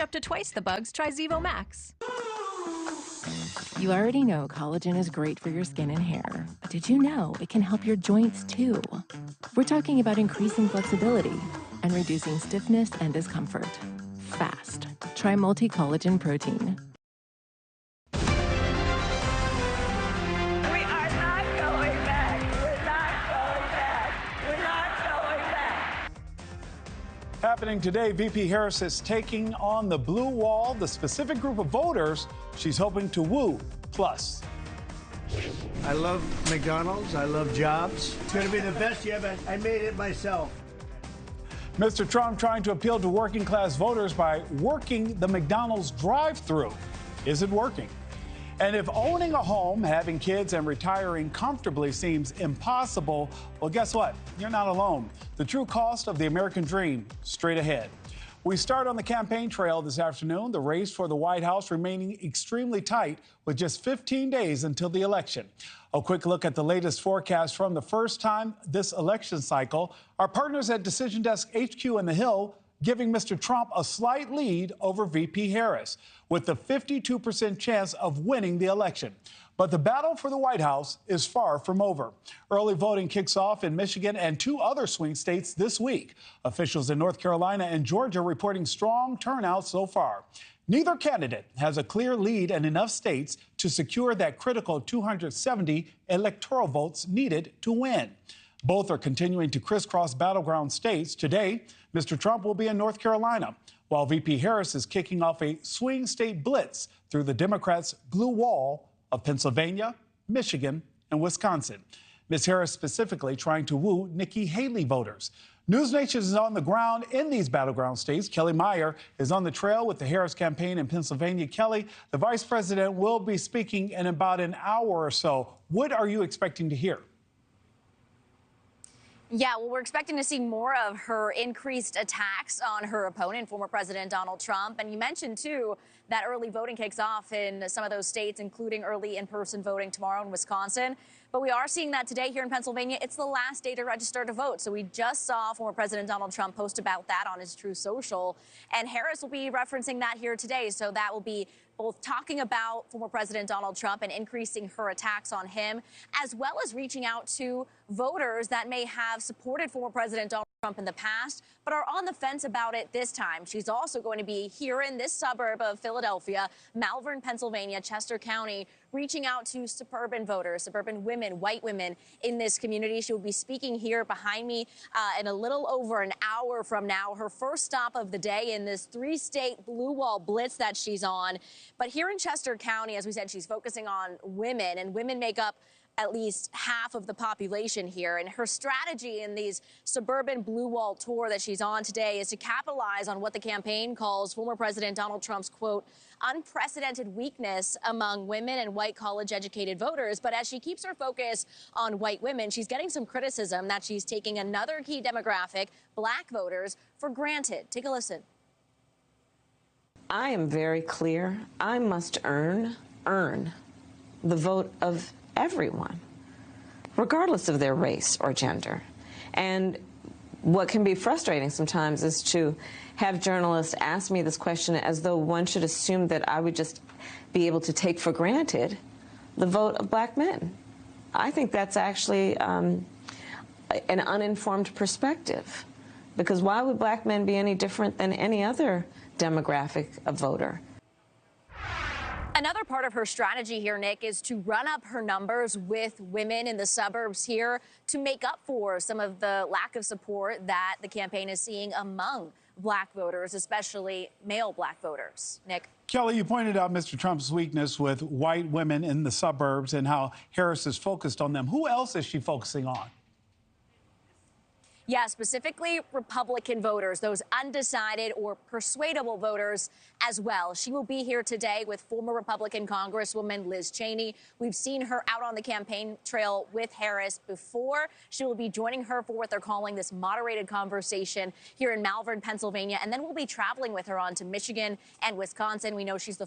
up to twice the bugs, try Zevo Max. You already know collagen is great for your skin and hair, but did you know it can help your joints too? We're talking about increasing flexibility and reducing stiffness and discomfort. Fast. Try multi-collagen protein. Happening today, VP Harris is taking on the blue wall, the specific group of voters she's hoping to woo. Plus, I love McDonald's. I love jobs. It's going to be the best yet. I made it myself. Mr. Trump trying to appeal to working class voters by working the McDonald's drive-thru. Is it working? And if owning a home, having kids, and retiring comfortably seems impossible, well, guess what? You're not alone. The true cost of the American dream, straight ahead. We start on the campaign trail this afternoon, the race for the White House remaining extremely tight with just 15 days until the election. A quick look at the latest forecast from the first time this election cycle. Our partners at Decision Desk HQ in the Hill giving Mr. Trump a slight lead over VP Harris, with a 52% chance of winning the election. But the battle for the White House is far from over. Early voting kicks off in Michigan and 2 other swing states this week. Officials in North Carolina and Georgia reporting strong turnout so far. Neither candidate has a clear lead in enough states to secure that critical 270 electoral votes needed to win. Both are continuing to crisscross battleground states. Today, Mr. Trump will be in North Carolina, while VP Harris is kicking off a swing state blitz through the Democrats' blue wall of Pennsylvania, Michigan, and Wisconsin. Ms. Harris specifically trying to woo Nikki Haley voters. NewsNation is on the ground in these battleground states. Kelly Meyer is on the trail with the Harris campaign in Pennsylvania. Kelly, the vice president will be speaking in about an hour or so. What are you expecting to hear? Yeah, well, we're expecting to see more of her increased attacks on her opponent, former President Donald Trump. And you mentioned, too, that early voting kicks off in some of those states, including early in-person voting tomorrow in Wisconsin. But we are seeing that today here in Pennsylvania. It's the last day to register to vote. So we just saw former President Donald Trump post about that on his Truth Social. And Harris will be referencing that here today. So that will be both talking about former President Donald Trump and increasing her attacks on him, as well as reaching out to voters that may have supported former President Donald Trump in the past, but are on the fence about it this time. She's also going to be here in this suburb of Philadelphia, Malvern, Pennsylvania, Chester County, reaching out to suburban voters, suburban women, white women in this community. She will be speaking here behind me in a little over an hour from now. Her first stop of the day in this 3-state blue wall blitz that she's on. But here in Chester County, as we said, she's focusing on women, and women make up at least half of the population here. And her strategy in these suburban blue wall tour that she's on today is to capitalize on what the campaign calls former President Donald Trump's, quote, unprecedented weakness among women and white college-educated voters. But as she keeps her focus on white women, she's getting some criticism that she's taking another key demographic, black voters, for granted. Take a listen. I am very clear. I must earn the vote of everyone, regardless of their race or gender. And what can be frustrating sometimes is to have journalists ask me this question as though one should assume that I would just be able to take for granted the vote of black men. I think that's actually an uninformed perspective, because why would black men be any different than any other demographic of voter? Another part of her strategy here, Nick, is to run up her numbers with women in the suburbs here to make up for some of the lack of support that the campaign is seeing among black voters, especially male black voters. Nick? Kelly, you pointed out Mr. Trump's weakness with white women in the suburbs and how Harris is focused on them. Who else is she focusing on? Yeah, specifically Republican voters, those undecided or persuadable voters as well. She will be here today with former Republican Congresswoman Liz Cheney. We've seen her out on the campaign trail with Harris before. She will be joining her for what they're calling this moderated conversation here in Malvern, Pennsylvania. And then we'll be traveling with her on to Michigan and Wisconsin. We know she's the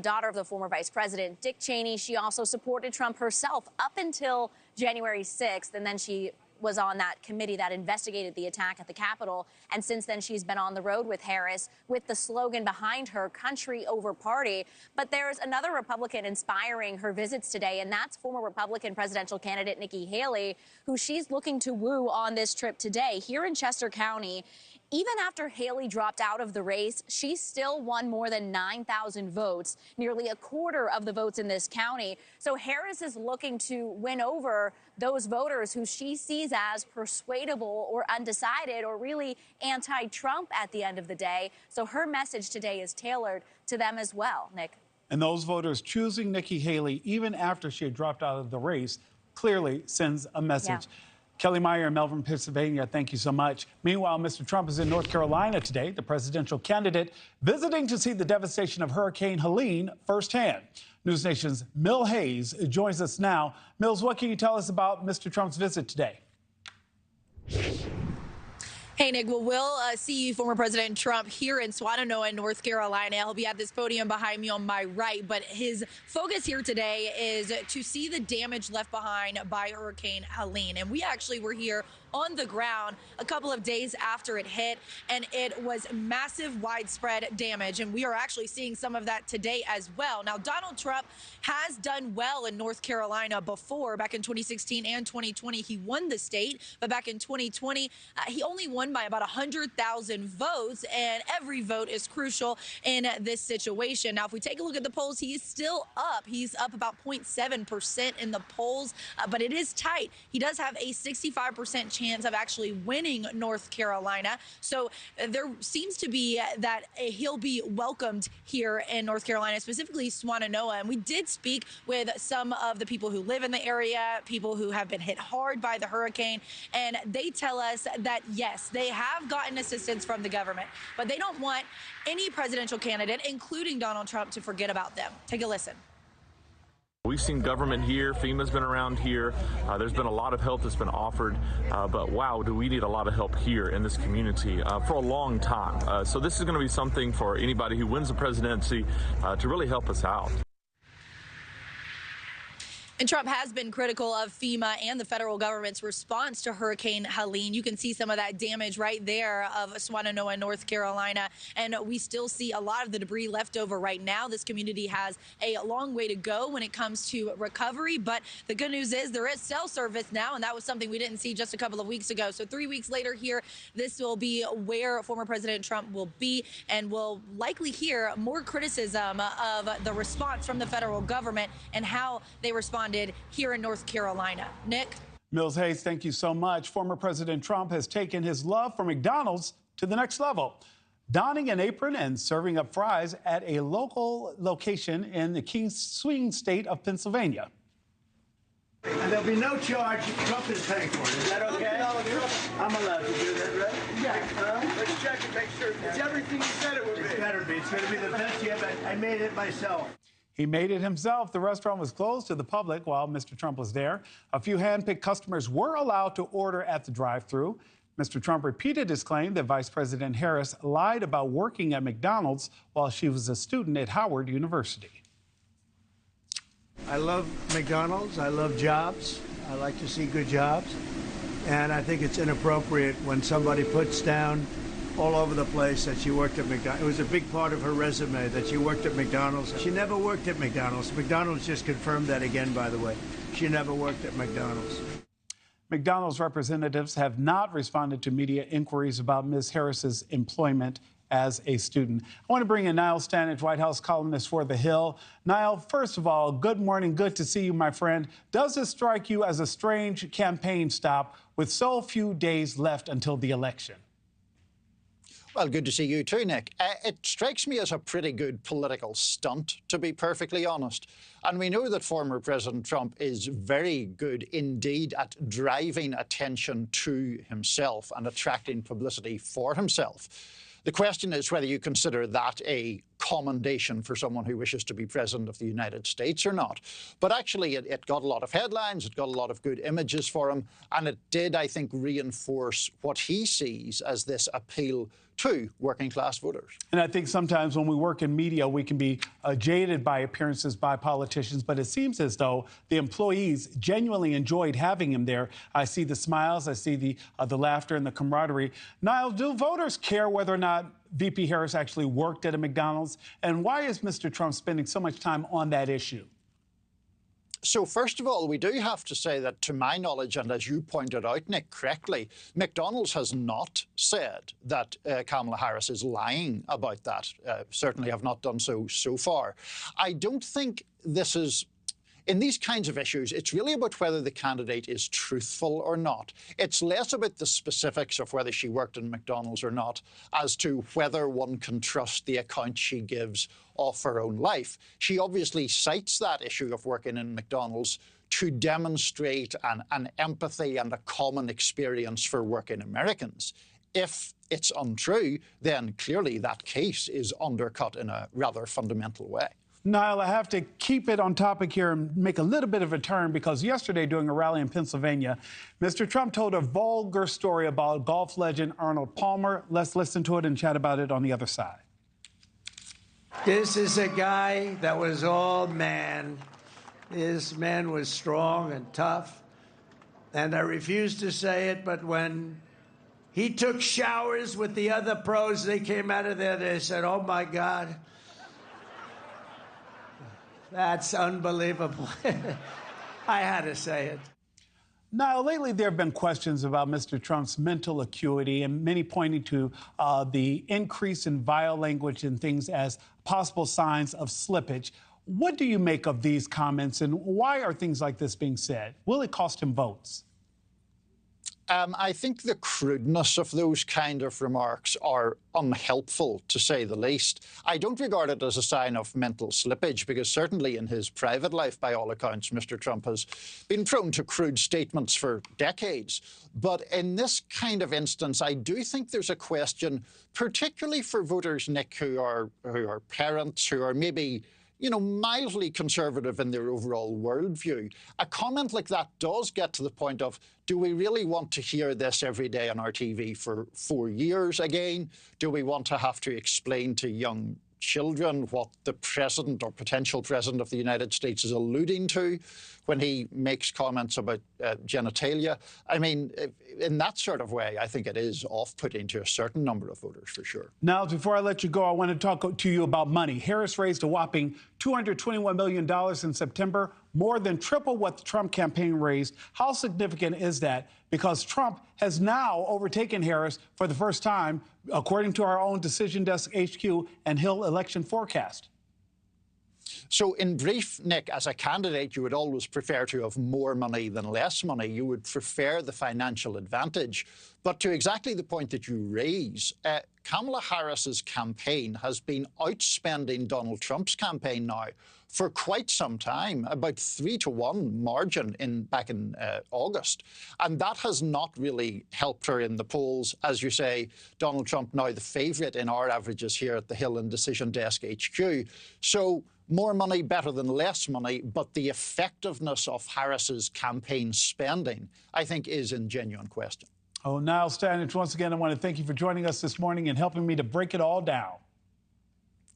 daughter of the former Vice President Dick Cheney. She also supported Trump herself up until January 6th, and then she was on that committee that investigated the attack at the Capitol. And since then, she's been on the road with Harris with the slogan behind her, country over party. But there's another Republican inspiring her visits today, and that's former Republican presidential candidate Nikki Haley, who she's looking to woo on this trip today. Here in Chester County, even after Haley dropped out of the race, she still won more than 9,000 votes, nearly a quarter of the votes in this county. So Harris is looking to win over those voters who she sees as persuadable or undecided or really anti-Trump at the end of the day. So her message today is tailored to them as well, Nick. And those voters choosing Nikki Haley, even after she had dropped out of the race, clearly sends a message. Yeah. Kelly Meyer in Melbourne, Pennsylvania, thank you so much. Meanwhile, Mr. Trump is in North Carolina today, the presidential candidate, visiting to see the devastation of Hurricane Helene firsthand. NewsNation's Mill Hayes joins us now. Mills, what can you tell us about Mr. Trump's visit today? Hey, Nick. Well, we'll see former President Trump here in Swannanoa, North Carolina. He'll be at this podium behind me on my right. But his focus here today is to see the damage left behind by Hurricane Helene. And we actually were here on the ground a couple of days after it hit, and it was massive, widespread damage. And we are actually seeing some of that today as well. Now, Donald Trump has done well in North Carolina before. Back in 2016 and 2020, he won the state. But back in 2020, he only won by about 100,000 votes, and every vote is crucial in this situation. Now, if we take a look at the polls, he's still up. He's up about 0.7% in the polls, but it is tight. He does have a 65% chance of actually winning North Carolina. So there seems to be that he'll be welcomed here in North Carolina, specifically Swannanoa. And we did speak with some of the people who live in the area, people who have been hit hard by the hurricane, and they tell us that, yes, they have gotten assistance from the government, but they don't want any presidential candidate, including Donald Trump, to forget about them. Take a listen. We've seen government here. FEMA's been around here. There's been a lot of help that's been offered, but wow, do we need a lot of help here in this community for a long time. So this is going to be something for anybody who wins the presidency to really help us out. And Trump has been critical of FEMA and the federal government's response to Hurricane Helene. You can see some of that damage right there of Swannanoa, North Carolina. And we still see a lot of the debris left over right now. This community has a long way to go when it comes to recovery. But the good news is there is cell service now, and that was something we didn't see just a couple of weeks ago. So 3 weeks later here, this will be where former President Trump will be, and we'll likely hear more criticism of the response from the federal government and how they responded here in North Carolina. Nick? Mills Hayes, thank you so much. Former President Trump has taken his love for McDonald's to the next level, donning an apron and serving up fries at a local location in the King's Swing state of Pennsylvania. And there'll be no charge. Trump is paying for it. Is that okay? I'm allowed to do that, right? Yeah. Let's check and make sure it's everything you said it would be. It better be. It's going to be the best yet. I made it myself. He made it himself. The restaurant was closed to the public while Mr. Trump was there. A few hand-picked customers were allowed to order at the drive-thru. Mr. Trump repeated his claim that Vice President Harris lied about working at McDonald's while she was a student at Howard University. I love McDonald's. I love jobs. I like to see good jobs. And I think it's inappropriate when somebody puts down all over the place that she worked at McDonald's. It was a big part of her resume that she worked at McDonald's. She never worked at McDonald's. McDonald's just confirmed that again, by the way. She never worked at McDonald's. McDonald's representatives have not responded to media inquiries about Ms. Harris's employment as a student. I want to bring in Nichole Berlie, White House columnist for The Hill. Nichole, first of all, good morning. Good to see you, my friend. Does this strike you as a strange campaign stop with so few days left until the election? Well, good to see you too, Nick. It strikes me as a pretty good political stunt, to be perfectly honest. And we know that former President Trump is very good indeed at driving attention to himself and attracting publicity for himself. The question is whether you consider that a commendation for someone who wishes to be president of the United States or not. But actually, it got a lot of headlines, it got a lot of good images for him, and it did, I think, reinforce what he sees as this appeal to working-class voters. And I think sometimes when we work in media, we can be jaded by appearances by politicians, but it seems as though the employees genuinely enjoyed having him there. I see the smiles, I see the laughter and the camaraderie. Niall, do voters care whether or not VP Harris actually worked at a McDonald's? And why is Mr. Trump spending so much time on that issue? So first of all, we do have to say that, to my knowledge, and as you pointed out, Nick, correctly, McDonald's has not said that Kamala Harris is lying about that. Certainly have not done so far. I don't think this is... In these kinds of issues, it's really about whether the candidate is truthful or not. It's less about the specifics of whether she worked in McDonald's or not, as to whether one can trust the account she gives of her own life. She obviously cites that issue of working in McDonald's to demonstrate an empathy and a common experience for working Americans. If it's untrue, then clearly that case is undercut in a rather fundamental way. Niall, I have to keep it on topic here and make a little bit of a turn, because yesterday during a rally in Pennsylvania, Mr. Trump told a vulgar story about golf legend Arnold Palmer. Let's listen to it and chat about it on the other side. This is a guy that was all man. This man was strong and tough. And I refuse to say it, but when he took showers with the other pros, they came out of there, they said, "Oh, my God. That's unbelievable." I had to say it. Now, lately there have been questions about Mr. Trump's mental acuity, and many pointing to the increase in vile language and things as possible signs of slippage. What do you make of these comments, and why are things like this being said? Will it cost him votes? I think the crudeness of those kind of remarks are unhelpful, to say the least. I don't regard it as a sign of mental slippage, because certainly in his private life, by all accounts, Mr. Trump has been prone to crude statements for decades. But in this kind of instance, I do think there's a question, particularly for voters, Nick, who are parents, who are maybe, you know, mildly conservative in their overall worldview. A comment like that does get to the point of, do we really want to hear this every day on our TV for 4 years again? Do we want to have to explain to young children what the president or potential president of the United States is alluding to when he makes comments about genitalia? I mean, in that sort of way, I think it is off-putting to a certain number of voters, for sure. Now, before I let you go, I want to talk to you about money. Harris raised a whopping $221 million in September, more than triple what the Trump campaign raised. How significant is that? Because Trump has now overtaken Harris for the first time, according to our own Decision Desk HQ and Hill election forecast. So in brief, Nick, as a candidate, you would always prefer to have more money than less money. You would prefer the financial advantage. But to exactly the point that you raise, Kamala Harris's campaign has been outspending Donald Trump's campaign now for quite some time, about 3-to-1 margin back in August. And that has not really helped her in the polls. As you say, Donald Trump now the favourite in our averages here at the Hill and Decision Desk HQ. So more money better than less money, but the effectiveness of Harris's campaign spending, I think, is in genuine question. Oh, Niall Stanage, once again, I want to thank you for joining us this morning and helping me to break it all down.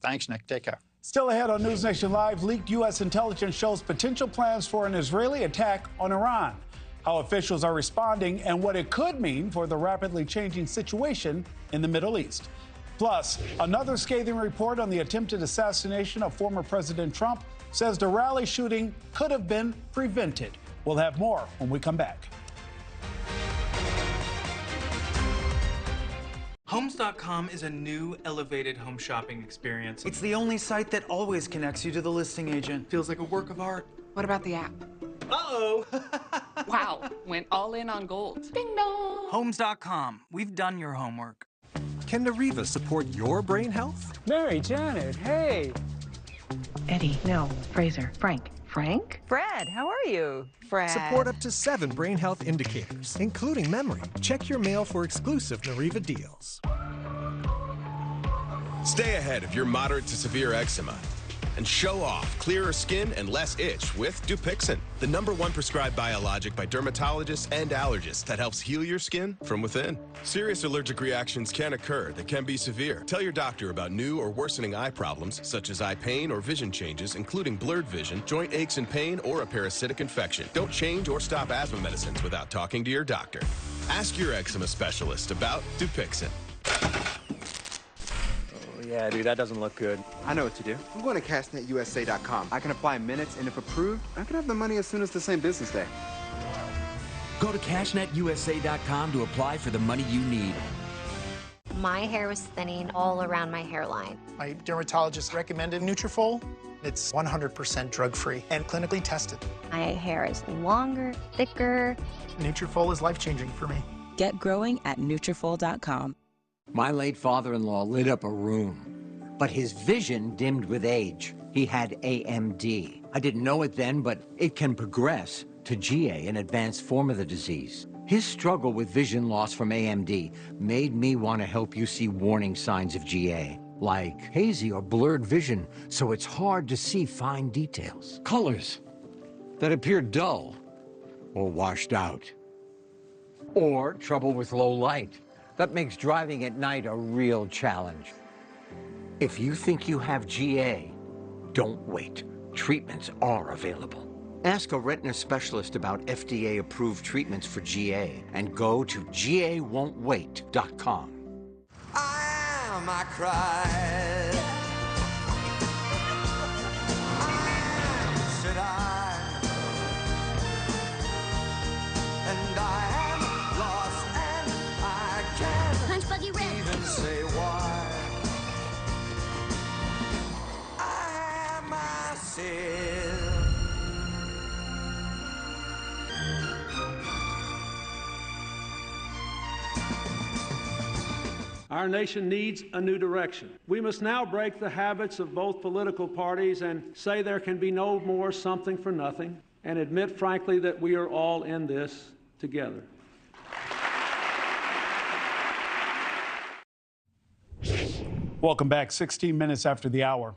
Thanks, Nick. Take care. Still ahead on NewsNation Live, leaked U.S. intelligence shows potential plans for an Israeli attack on Iran, how officials are responding, and what it could mean for the rapidly changing situation in the Middle East. Plus, another scathing report on the attempted assassination of former President Trump says the rally shooting could have been prevented. We'll have more when we come back. Homes.com is a new, elevated home shopping experience. It's the only site that always connects you to the listing agent. Feels like a work of art. What about the app? Uh-oh! Wow, went all in on gold. Ding dong! Homes.com, we've done your homework. Can Nariva support your brain health? Mary, Janet, hey! Eddie, no, Fraser, Frank. Frank? Fred, how are you? Fred. Support up to 7 brain health indicators, including memory. Check your mail for exclusive Nariva deals. Stay ahead of your moderate to severe eczema and show off clearer skin and less itch with Dupixent, the #1 prescribed biologic by dermatologists and allergists that helps heal your skin from within. Serious allergic reactions can occur that can be severe. Tell your doctor about new or worsening eye problems such as eye pain or vision changes, including blurred vision, joint aches and pain, or a parasitic infection. Don't change or stop asthma medicines without talking to your doctor. Ask your eczema specialist about Dupixent. Yeah, dude, that doesn't look good. I know what to do. I'm going to cashnetusa.com. I can apply in minutes, and if approved, I can have the money as soon as the same business day. Go to cashnetusa.com to apply for the money you need. My hair was thinning all around my hairline. My dermatologist recommended Nutrafol. It's 100% drug-free and clinically tested. My hair is longer, thicker. Nutrafol is life-changing for me. Get growing at Nutrafol.com. My late father-in-law lit up a room, but his vision dimmed with age. He had AMD. I didn't know it then, but it can progress to GA, an advanced form of the disease. His struggle with vision loss from AMD made me want to help you see warning signs of GA, like hazy or blurred vision, so it's hard to see fine details. Colors that appear dull or washed out. Or trouble with low light. That makes driving at night a real challenge. If you think you have GA, don't wait. Treatments are available. Ask a retina specialist about FDA-approved treatments for GA and go to GAWon'tWait.com. I cried. Said I, and I am lost, and I can't even say why. I am myself. Our nation needs a new direction. We must now break the habits of both political parties and say there can be no more something for nothing, and admit frankly that we are all in this together. Welcome back. 16 minutes after the hour.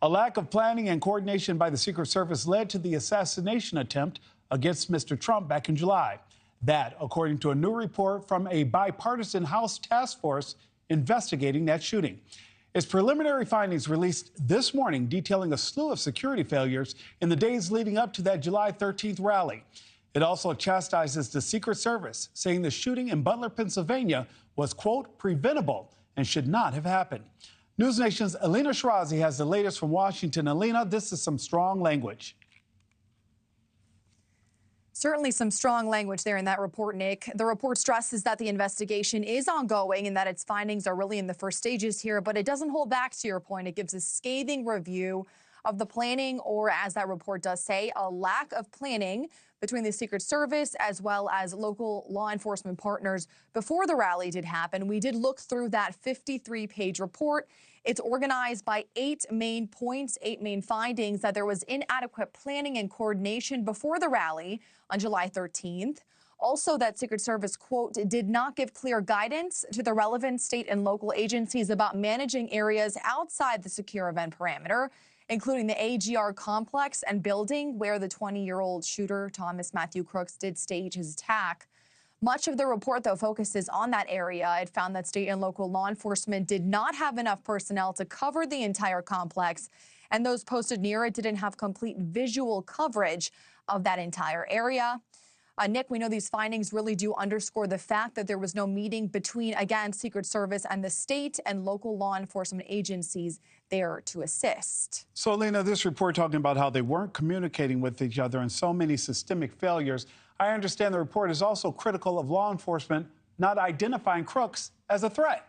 A lack of planning and coordination by the Secret Service led to the assassination attempt against Mr. Trump back in July. That, according to a new report from a bipartisan House task force investigating that shooting. Its preliminary findings released this morning detailing a slew of security failures in the days leading up to that July 13th rally. It also chastises the Secret Service, saying the shooting in Butler, Pennsylvania was, quote, preventable and should not have happened. NewsNation's Alina Shirazi has the latest from Washington. Alina, this is some strong language. Certainly some strong language there in that report, Nick. The report stresses that the investigation is ongoing and that its findings are really in the first stages here, but it doesn't hold back, to your point. It gives a scathing review of the planning, or as that report does say, a lack of planning between the Secret Service as well as local law enforcement partners before the rally did happen. We did look through that 53-page report. It's organized by 8 main points, 8 main findings: that there was inadequate planning and coordination before the rally on July 13th. Also, that Secret Service, quote, did not give clear guidance to the relevant state and local agencies about managing areas outside the secure event parameter, including the AGR complex and building where the 20-year-old shooter, Thomas Matthew Crooks, did stage his attack. Much of the report, though, focuses on that area. It found that state and local law enforcement did not have enough personnel to cover the entire complex, and those posted near it didn't have complete visual coverage of that entire area. Nick, we know these findings really do underscore the fact that there was no meeting between, again, Secret Service and the state and local law enforcement agencies there to assist. So, Alina, this report talking about how they weren't communicating with each other and so many systemic failures. I understand the report is also critical of law enforcement not identifying Crooks as a threat.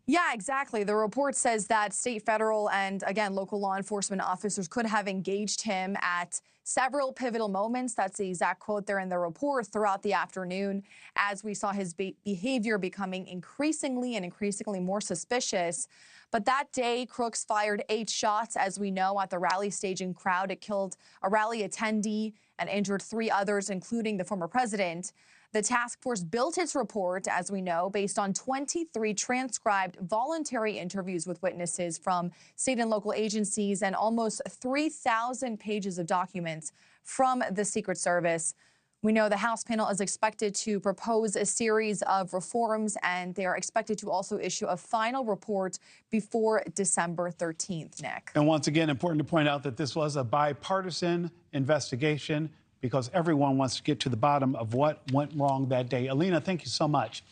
Yeah, exactly. The report says that state, federal, and again, local law enforcement officers could have engaged him at several pivotal moments. That's the exact quote there in the report throughout the afternoon, as we saw his behavior becoming increasingly more suspicious. But that day, Crooks fired 8 shots, as we know, at the rally staging crowd. It killed a rally attendee and injured 3 others, including the former president. The task force built its report, as we know, based on 23 transcribed voluntary interviews with witnesses from state and local agencies and almost 3,000 pages of documents from the Secret Service. We know the House panel is expected to propose a series of reforms, and they are expected to also issue a final report before December 13th, Nick. And once again, important to point out that this was a bipartisan investigation because everyone wants to get to the bottom of what went wrong that day. Alina, thank you so much.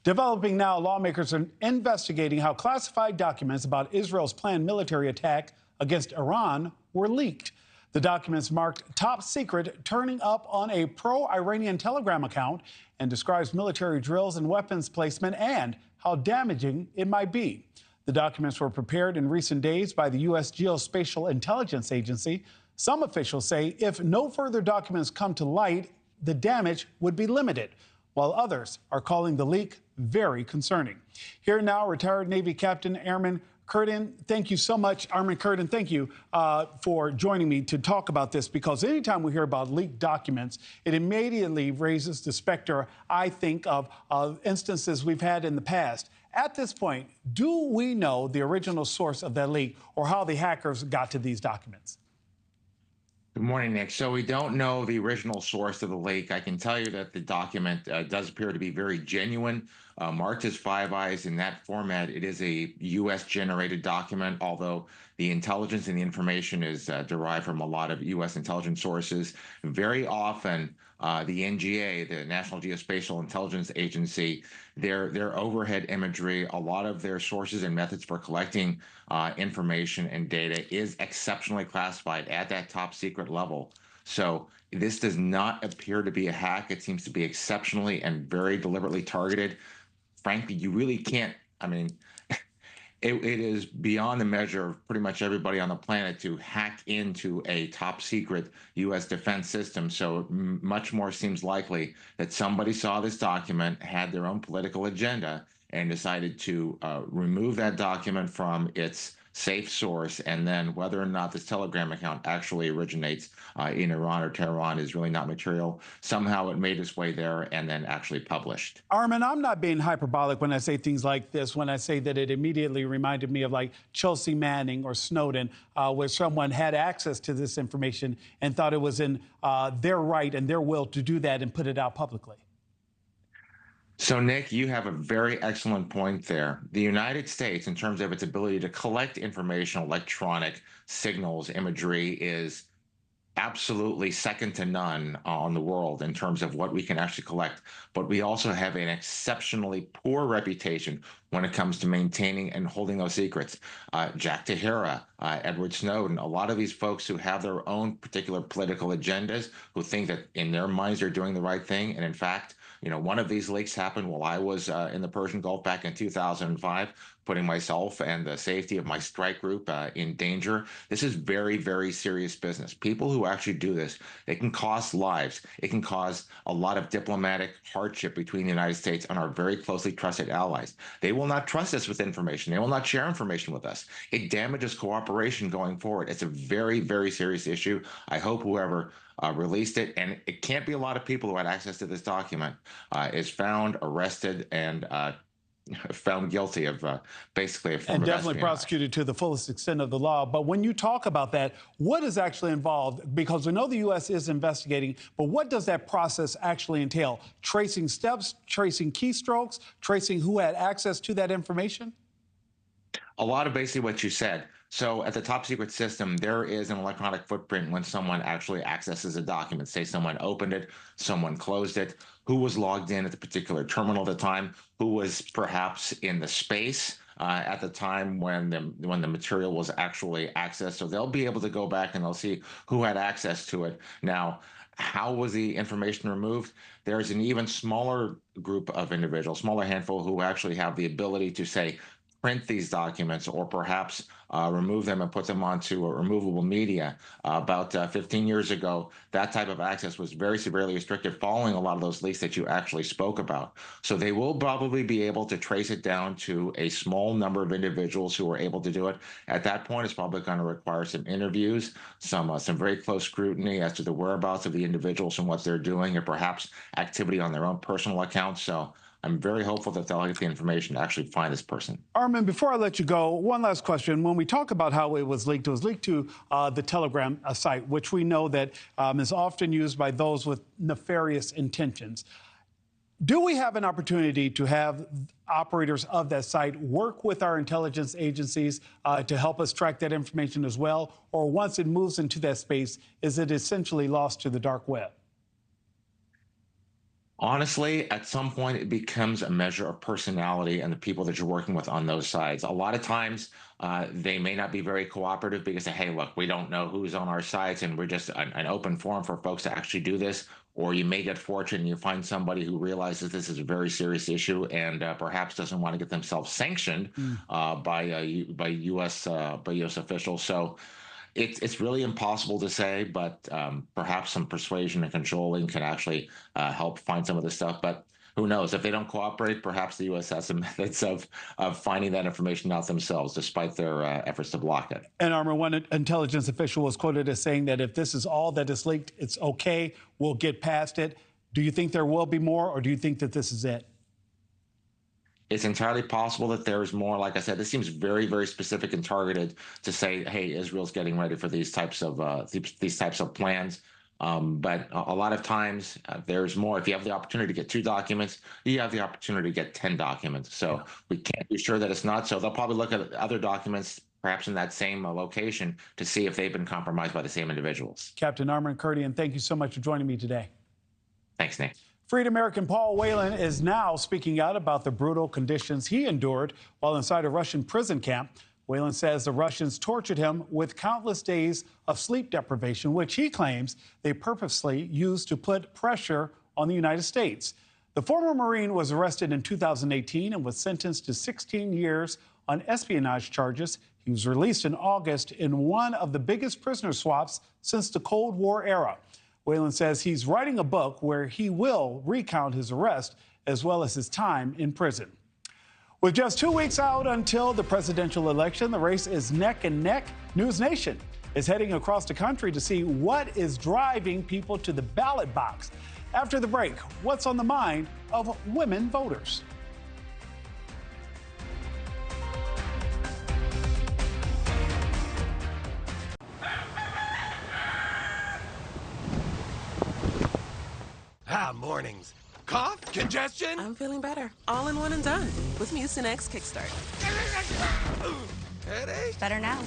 Developing now, lawmakers are investigating how classified documents about Israel's planned military attack against Iran were leaked. The documents marked top secret, turning up on a pro-Iranian Telegram account, and describes military drills and weapons placement and how damaging it might be. The documents were prepared in recent days by the U.S. Geospatial Intelligence Agency. Some officials say if no further documents come to light, the damage would be limited, while others are calling the leak very concerning. Here now, retired Navy Captain Airman Curtin, thank you so much. Armin Curtin, thank you for joining me to talk about this, because anytime we hear about leaked documents, it immediately raises the specter, I think, of instances we've had in the past. At this point, do we know the original source of that leak or how the hackers got to these documents? Good morning, Nick. So we don't know the original source of the leak. I can tell you that the document does appear to be very genuine, marked as Five Eyes in that format. It is a U.S.-generated document, although the intelligence and the information is derived from a lot of U.S. intelligence sources. Very often, the NGA, the National Geospatial Intelligence Agency, their overhead imagery, a lot of their sources and methods for collecting information and data is exceptionally classified at that top secret level. So this does not appear to be a hack. It seems to be exceptionally and very deliberately targeted. Frankly, you really can't, I mean, it is beyond the measure of pretty much everybody on the planet to hack into a top secret U.S. defense system. So much more seems likely that somebody saw this document, had their own political agenda, and decided to remove that document from its safe source. And then whether or not this Telegram account actually originates in Iran or Tehran is really not material. Somehow it made its way there and then actually published. Armin, I'm not being hyperbolic when I say things like this, when I say that it immediately reminded me of like Chelsea Manning or Snowden, where someone had access to this information and thought it was in their right and their will to do that and put it out publicly. So, Nick, you have a very excellent point there. The United States, in terms of its ability to collect information, electronic signals, imagery, is absolutely second to none on the world in terms of what we can actually collect. But we also have an exceptionally poor reputation when it comes to maintaining and holding those secrets. Jack Tahira, Edward Snowden, a lot of these folks who have their own particular political agendas, who think that in their minds they're doing the right thing. And in fact, you know, one of these leaks happened while I was in the Persian Gulf back in 2005, putting myself and the safety of my strike group in danger. This is very, very serious business. People who actually do this, it can cost lives. It can cause a lot of diplomatic hardship between the United States and our very closely trusted allies. They will not trust us with information. They will not share information with us. It damages cooperation going forward. It's a very, very serious issue. I hope whoever released it, and it can't be a lot of people who had access to this document, is found, arrested, and found guilty of basically a form and of definitely espionage. prosecuted to the fullest extent of the law. But when you talk about that, what is actually involved? Because we know the U.S. is investigating, but what does that process actually entail? Tracing steps, tracing keystrokes, tracing who had access to that information? A lot of basically what you said. So at the top secret system, there is an electronic footprint when someone actually accesses a document. Say someone opened it, someone closed it, who was logged in at the particular terminal at the time, who was perhaps in the space at the time when the material was actually accessed. So they'll be able to go back and they'll see who had access to it. Now, how was the information removed? There's an even smaller group of individuals, smaller handful, who actually have the ability to say, print these documents or perhaps remove them and put them onto a removable media. About 15 years ago, that type of access was very severely restricted following a lot of those leaks that you actually spoke about. So they will probably be able to trace it down to a small number of individuals who were able to do it. At that point, it's probably going to require some interviews, some very close scrutiny as to the whereabouts of the individuals and what they're doing, or perhaps activity on their own personal accounts. So I'm very hopeful that they'll get the information to actually find this person. Armin, before I let you go, one last question. When we talk about how it was leaked to the Telegram site, which we know that is often used by those with nefarious intentions. Do we have an opportunity to have operators of that site work with our intelligence agencies to help us track that information as well? Or once it moves into that space, is it essentially lost to the dark web? Honestly, at some point, it becomes a measure of personality and the people that you're working with on those sides. A lot of times, they may not be very cooperative because, hey, look, we don't know who's on our sites and we're just an open forum for folks to actually do this. Or you may get fortunate and you find somebody who realizes this is a very serious issue and perhaps doesn't want to get themselves sanctioned by U.S. officials. So it's really impossible to say, but perhaps some persuasion and controlling can actually help find some of this stuff. But who knows? If they don't cooperate, perhaps the U.S. has some methods of finding that information out themselves, despite their efforts to block it. And Armin, one intelligence official was quoted as saying that if this is all that is leaked, it's okay, we'll get past it. Do you think there will be more, or do you think that this is it? It's entirely possible that there's more. Like I said, this seems very, very specific and targeted to say, hey, Israel's getting ready for these types of plans. But a lot of times there's more. If you have the opportunity to get 2 documents, you have the opportunity to get 10 documents. So we can't be sure that it's not. So they'll probably look at other documents, perhaps in that same location, to see if they've been compromised by the same individuals. Captain Armin Kurdian, thank you so much for joining me today. Thanks, Nick. Freed American Paul Whelan is now speaking out about the brutal conditions he endured while inside a Russian prison camp. Whelan says the Russians tortured him with countless days of sleep deprivation, which he claims they purposely used to put pressure on the United States. The former Marine was arrested in 2018 and was sentenced to 16 years on espionage charges. He was released in August in one of the biggest prisoner swaps since the Cold War era. Whelan says he's writing a book where he will recount his arrest as well as his time in prison. With just 2 weeks out until the presidential election, the race is neck and neck. NewsNation is heading across the country to see what is driving people to the ballot box. After the break, what's on the mind of women voters? Mornings. Cough? Congestion? I'm feeling better. All in one and done with Mucinex Kickstart. Headache? Better now.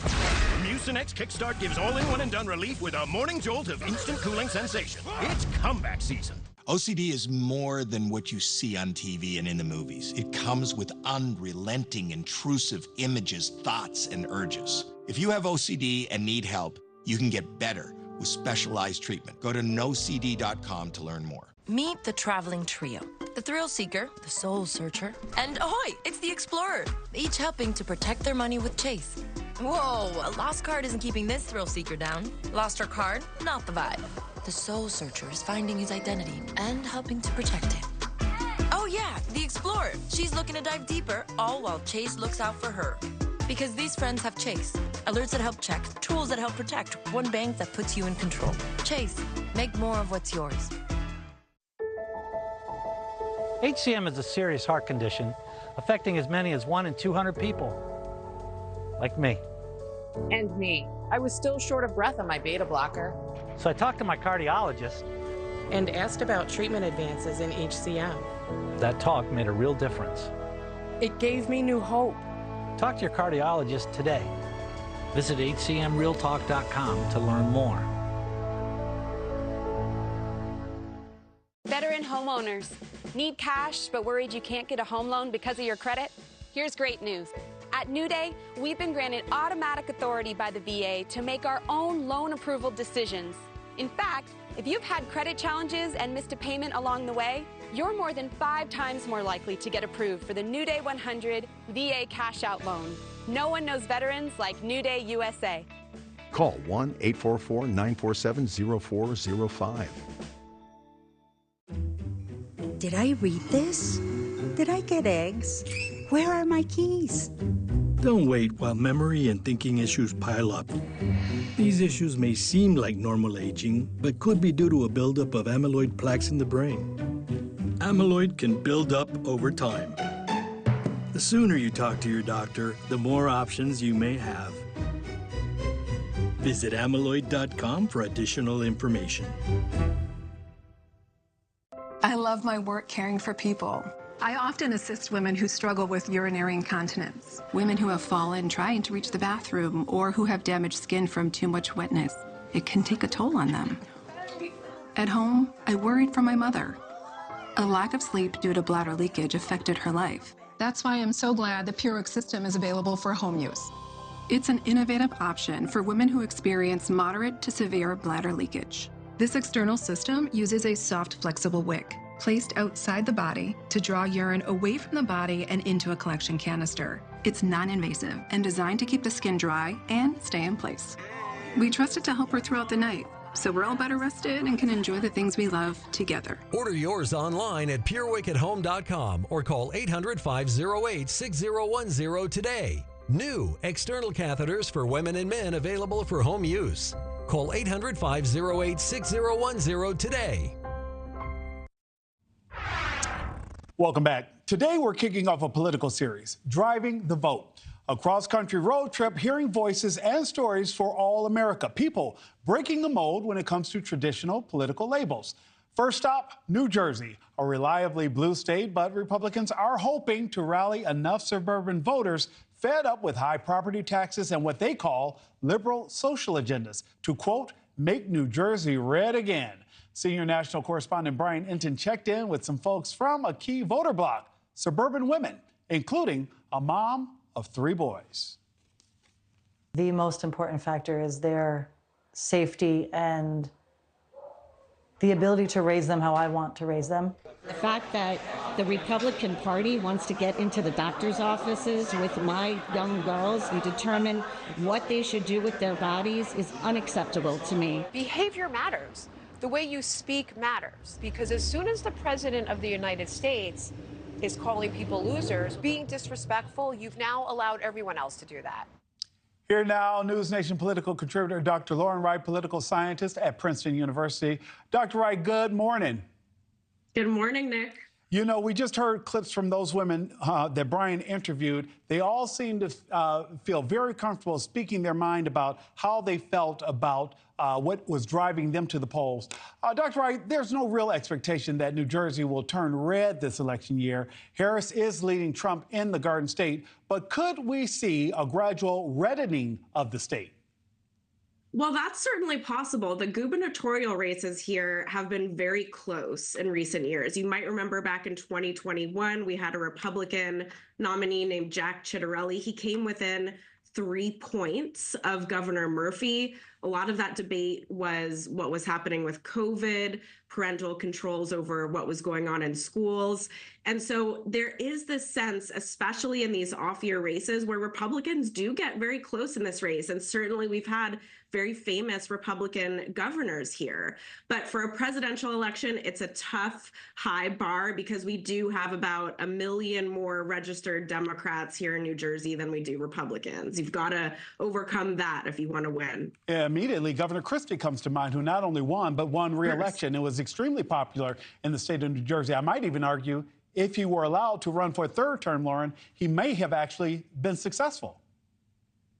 Mucinex Kickstart gives all-in-one and done relief with a morning jolt of instant cooling sensation. It's comeback season. OCD is more than what you see on TV and in the movies. It comes with unrelenting, intrusive images, thoughts, and urges. If you have OCD and need help, you can get better with specialized treatment. Go to nocd.com to learn more. Meet the traveling trio. The thrill seeker, the soul searcher, and ahoy, it's the explorer. Each helping to protect their money with Chase. Whoa, a lost card isn't keeping this thrill seeker down. Lost her card? Not the vibe. The soul searcher is finding his identity and helping to protect it. Oh yeah, the explorer. She's looking to dive deeper, all while Chase looks out for her. Because these friends have Chase. Alerts that help check, tools that help protect, one bank that puts you in control. Chase, make more of what's yours. HCM is a serious heart condition affecting as many as 1 in 200 people. Like me. And me. I was still short of breath on my beta blocker. So I talked to my cardiologist. And asked about treatment advances in HCM. That talk made a real difference. It gave me new hope. Talk to your cardiologist today. Visit hcmrealtalk.com to learn more. Veteran homeowners. Need cash but worried you can't get a home loan because of your credit? Here's great news. At New Day, we've been granted automatic authority by the VA to make our own loan approval decisions. In fact, if you've had credit challenges and missed a payment along the way, you're more than 5 times more likely to get approved for the New Day 100 VA cash out loan. No one knows veterans like New Day USA. Call 1-844-947-0405. Did I read this? Did I get eggs? Where are my keys? Don't wait while memory and thinking issues pile up. These issues may seem like normal aging, but could be due to a buildup of amyloid plaques in the brain. Amyloid can build up over time. The sooner you talk to your doctor, the more options you may have. Visit amyloid.com for additional information. I love my work caring for people. I often assist women who struggle with urinary incontinence, women who have fallen trying to reach the bathroom, or who have damaged skin from too much wetness. It can take a toll on them. At home, I worried for my mother. A lack of sleep due to bladder leakage affected her life. That's why I'm so glad the PureWick system is available for home use. It's an innovative option for women who experience moderate to severe bladder leakage. This external system uses a soft, flexible wick placed outside the body to draw urine away from the body and into a collection canister. It's non-invasive and designed to keep the skin dry and stay in place. We trust it to help her throughout the night, so we're all better rested and can enjoy the things we love together. Order yours online at purewickathome.com or call 800-508-6010 today. New external catheters for women and men available for home use. Call 800-508-6010 today. Welcome back. Today, we're kicking off a political series, Driving the Vote. A cross-country road trip, hearing voices and stories for all America. People breaking the mold when it comes to traditional political labels. First stop, New Jersey, a reliably blue state, but Republicans are hoping to rally enough suburban voters fed up with high property taxes and what they call liberal social agendas to, quote, make New Jersey red again. Senior national correspondent Brian Enton checked in with some folks from a key voter bloc, suburban women, including a mom of 3 boys. The most important factor is their safety and the ability to raise them how I want to raise them. The fact that the Republican Party wants to get into the doctor's offices with my young girls and determine what they should do with their bodies is unacceptable to me. Behavior matters. The way you speak matters, because as soon as the President of the United States is calling people losers, being disrespectful, you've now allowed everyone else to do that. Here now, NewsNation political contributor Dr. Lauren Wright, political scientist at Princeton University. Dr. Wright, good morning. Good morning, Nick. You know, we just heard clips from those women that Brian interviewed. They all seemed to feel very comfortable speaking their mind about how they felt about what was driving them to the polls. Dr. Wright, there's no real expectation that New Jersey will turn red this election year. Harris is leading Trump in the Garden State, but could we see a gradual reddening of the state? Well, that's certainly possible. The gubernatorial races here have been very close in recent years. You might remember back in 2021, we had a Republican nominee named Jack Ciattarelli. He came within 3 points of Governor Murphy. A lot of that debate was what was happening with COVID, parental controls over what was going on in schools. And so there is this sense, especially in these off-year races, where Republicans do get very close in this race. And certainly we've had very famous Republican governors here. But for a presidential election, it's a tough, high bar because we do have about 1 million more registered Democrats here in New Jersey than we do Republicans. You've got to overcome that if you want to win. Yeah, immediately, Governor Christie comes to mind, who not only won, but won re-election. It was extremely popular in the state of New Jersey. I might even argue if he were allowed to run for a 3rd term, Lauren, he may have actually been successful.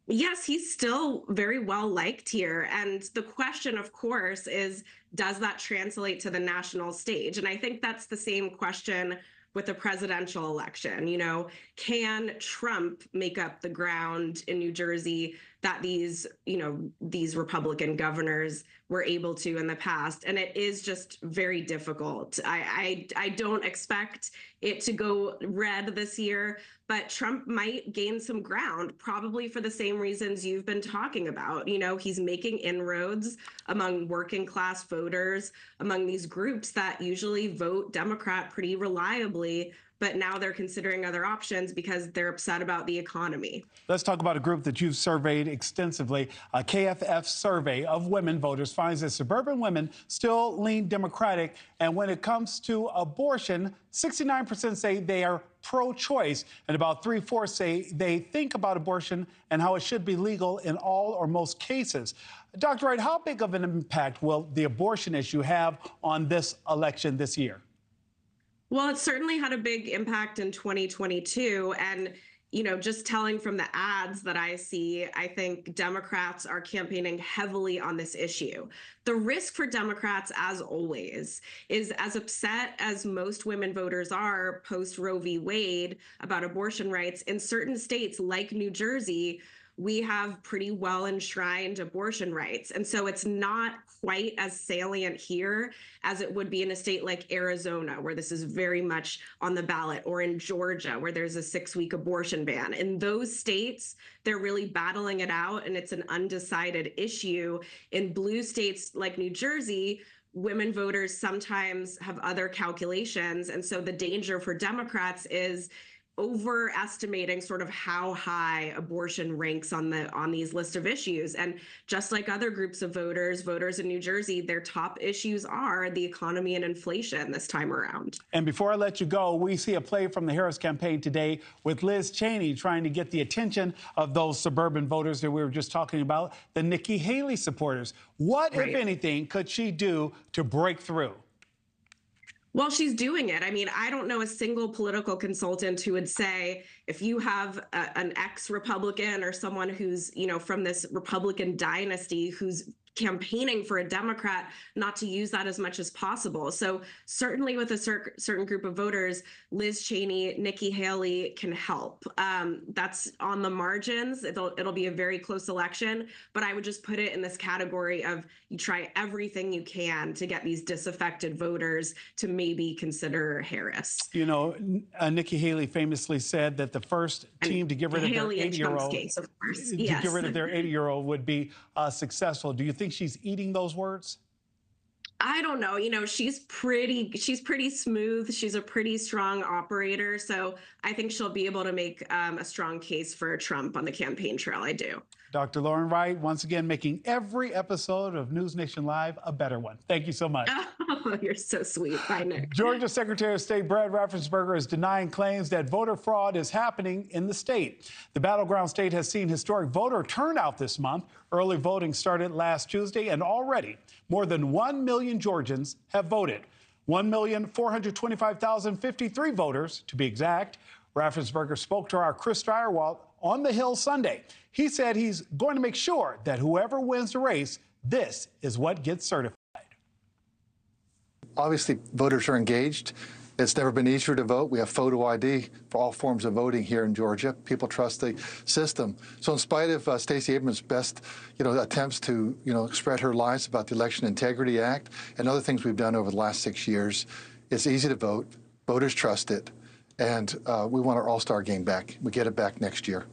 Yes, he's still very well liked here. And the question, of course, is, does that translate to the national stage? And I think that's the same question with the presidential election. You know, can Trump make up the ground in New Jersey that these Republican governors were able to in the past. And it is just very difficult. I don't expect it to go red this year, but Trump might gain some ground, probably for the same reasons you've been talking about. He's making inroads among working class voters, among these groups that usually vote Democrat pretty reliably, but now they're considering other options because they're upset about the economy. Let's talk about a group that you've surveyed extensively. A KFF survey of women voters finds that suburban women still lean Democratic. And when it comes to abortion, 69% say they are pro-choice, and about 3/4 say they think about abortion and how it should be legal in all or most cases. Dr. Wright, how big of an impact will the abortion issue have on this election this year? Well, it certainly had a big impact in 2022. And, just telling from the ads that I see, I think Democrats are campaigning heavily on this issue. The risk for Democrats, as always, is as upset as most women voters are post Roe v. Wade about abortion rights, in certain states like New Jersey, we have pretty well enshrined abortion rights. And so it's not quite as salient here as it would be in a state like Arizona, where this is very much on the ballot, or in Georgia, where there's a 6-week abortion ban. In those states, they're really battling it out, and it's an undecided issue. In blue states like New Jersey, women voters sometimes have other calculations. And so the danger for Democrats is overestimating sort of how high abortion ranks on these list of issues. And just like other groups of voters in New Jersey, their top issues are the economy and inflation this time around. And before I let you go, we see a play from the Harris campaign today with Liz Cheney trying to get the attention of those suburban voters that we were just talking about, the Nikki Haley supporters. What, if anything, could she do to break through? Well, she's doing it. I mean, I don't know a single political consultant who would say, if you have an ex-Republican or someone who's, from this Republican dynasty who's campaigning for a Democrat, not to use that as much as possible. So certainly with a certain group of voters, Liz Cheney, Nikki Haley can help. That's on the margins. It'll be a very close election, but I would just put it in this category of you try everything you can to get these disaffected voters to maybe consider Harris. Nikki Haley famously said that the first team to get rid of their 80-year-old would be successful. Do you think she's eating those words? I don't know. She's pretty smooth. She's a pretty strong operator. So I think she'll be able to make a strong case for Trump on the campaign trail. I do. Dr. Lauren Wright, once again, making every episode of NewsNation Live a better one. Thank you so much. Oh, you're so sweet. Bye, Nick. Georgia Secretary of State Brad Raffensperger is denying claims that voter fraud is happening in the state. The battleground state has seen historic voter turnout this month. Early voting started last Tuesday, and already more than 1 million Georgians have voted. 1,425,053 voters, to be exact. Raffensperger spoke to our Chris Dreyer while on the Hill Sunday. He said he's going to make sure that whoever wins the race, this is what gets certified. Obviously, voters are engaged. It's never been easier to vote. We have photo ID for all forms of voting here in Georgia. People trust the system. So in spite of Stacey Abrams' best, attempts to, spread her lies about the Election Integrity Act and other things we've done over the last 6 years, it's easy to vote. Voters trust it. And we want our all-star game back. We get it back next year.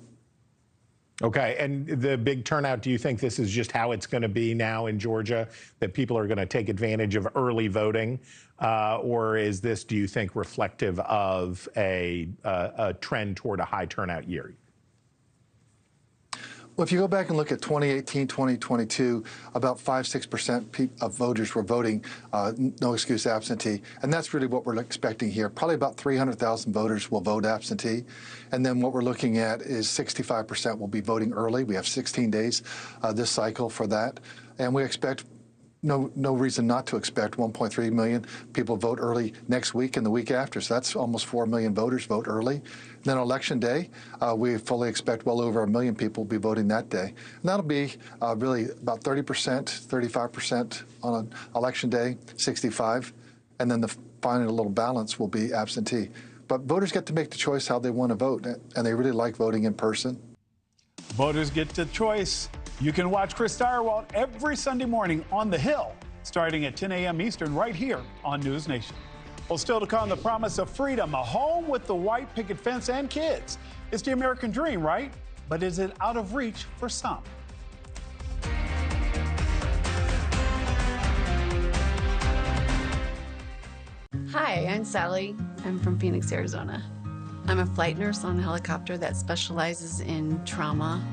Okay, and the big turnout, do you think this is just how it's going to be now in Georgia, that people are going to take advantage of early voting? Or is this, do you think, reflective of a trend toward a high turnout year? Well, if you go back and look at 2018, 2022, about 5–6% of voters were voting no excuse absentee. And that's really what we're expecting here. Probably about 300,000 voters will vote absentee. And then what we're looking at is 65% will be voting early. We have 16 days this cycle for that. And we expect no reason not to expect 1.3 million people vote early next week and the week after. So that's almost 4 million voters vote early. And then Election Day, we fully expect well over 1 million people will be voting that day. And that'll be really about 30%, 35% on Election Day, 65%. And then the final little balance will be absentee. But voters get to make the choice how they want to vote, and they really like voting in person. Voters get the choice. You can watch Chris Direwalt every Sunday morning on The Hill, starting at 10 a.m. Eastern, right here on NewsNation. Well, still to come, the promise of freedom, a home with the white picket fence and kids. It's the American dream, right? But is it out of reach for some? Hi, I'm Sally. I'm from Phoenix, Arizona. I'm a flight nurse on a helicopter that specializes in trauma.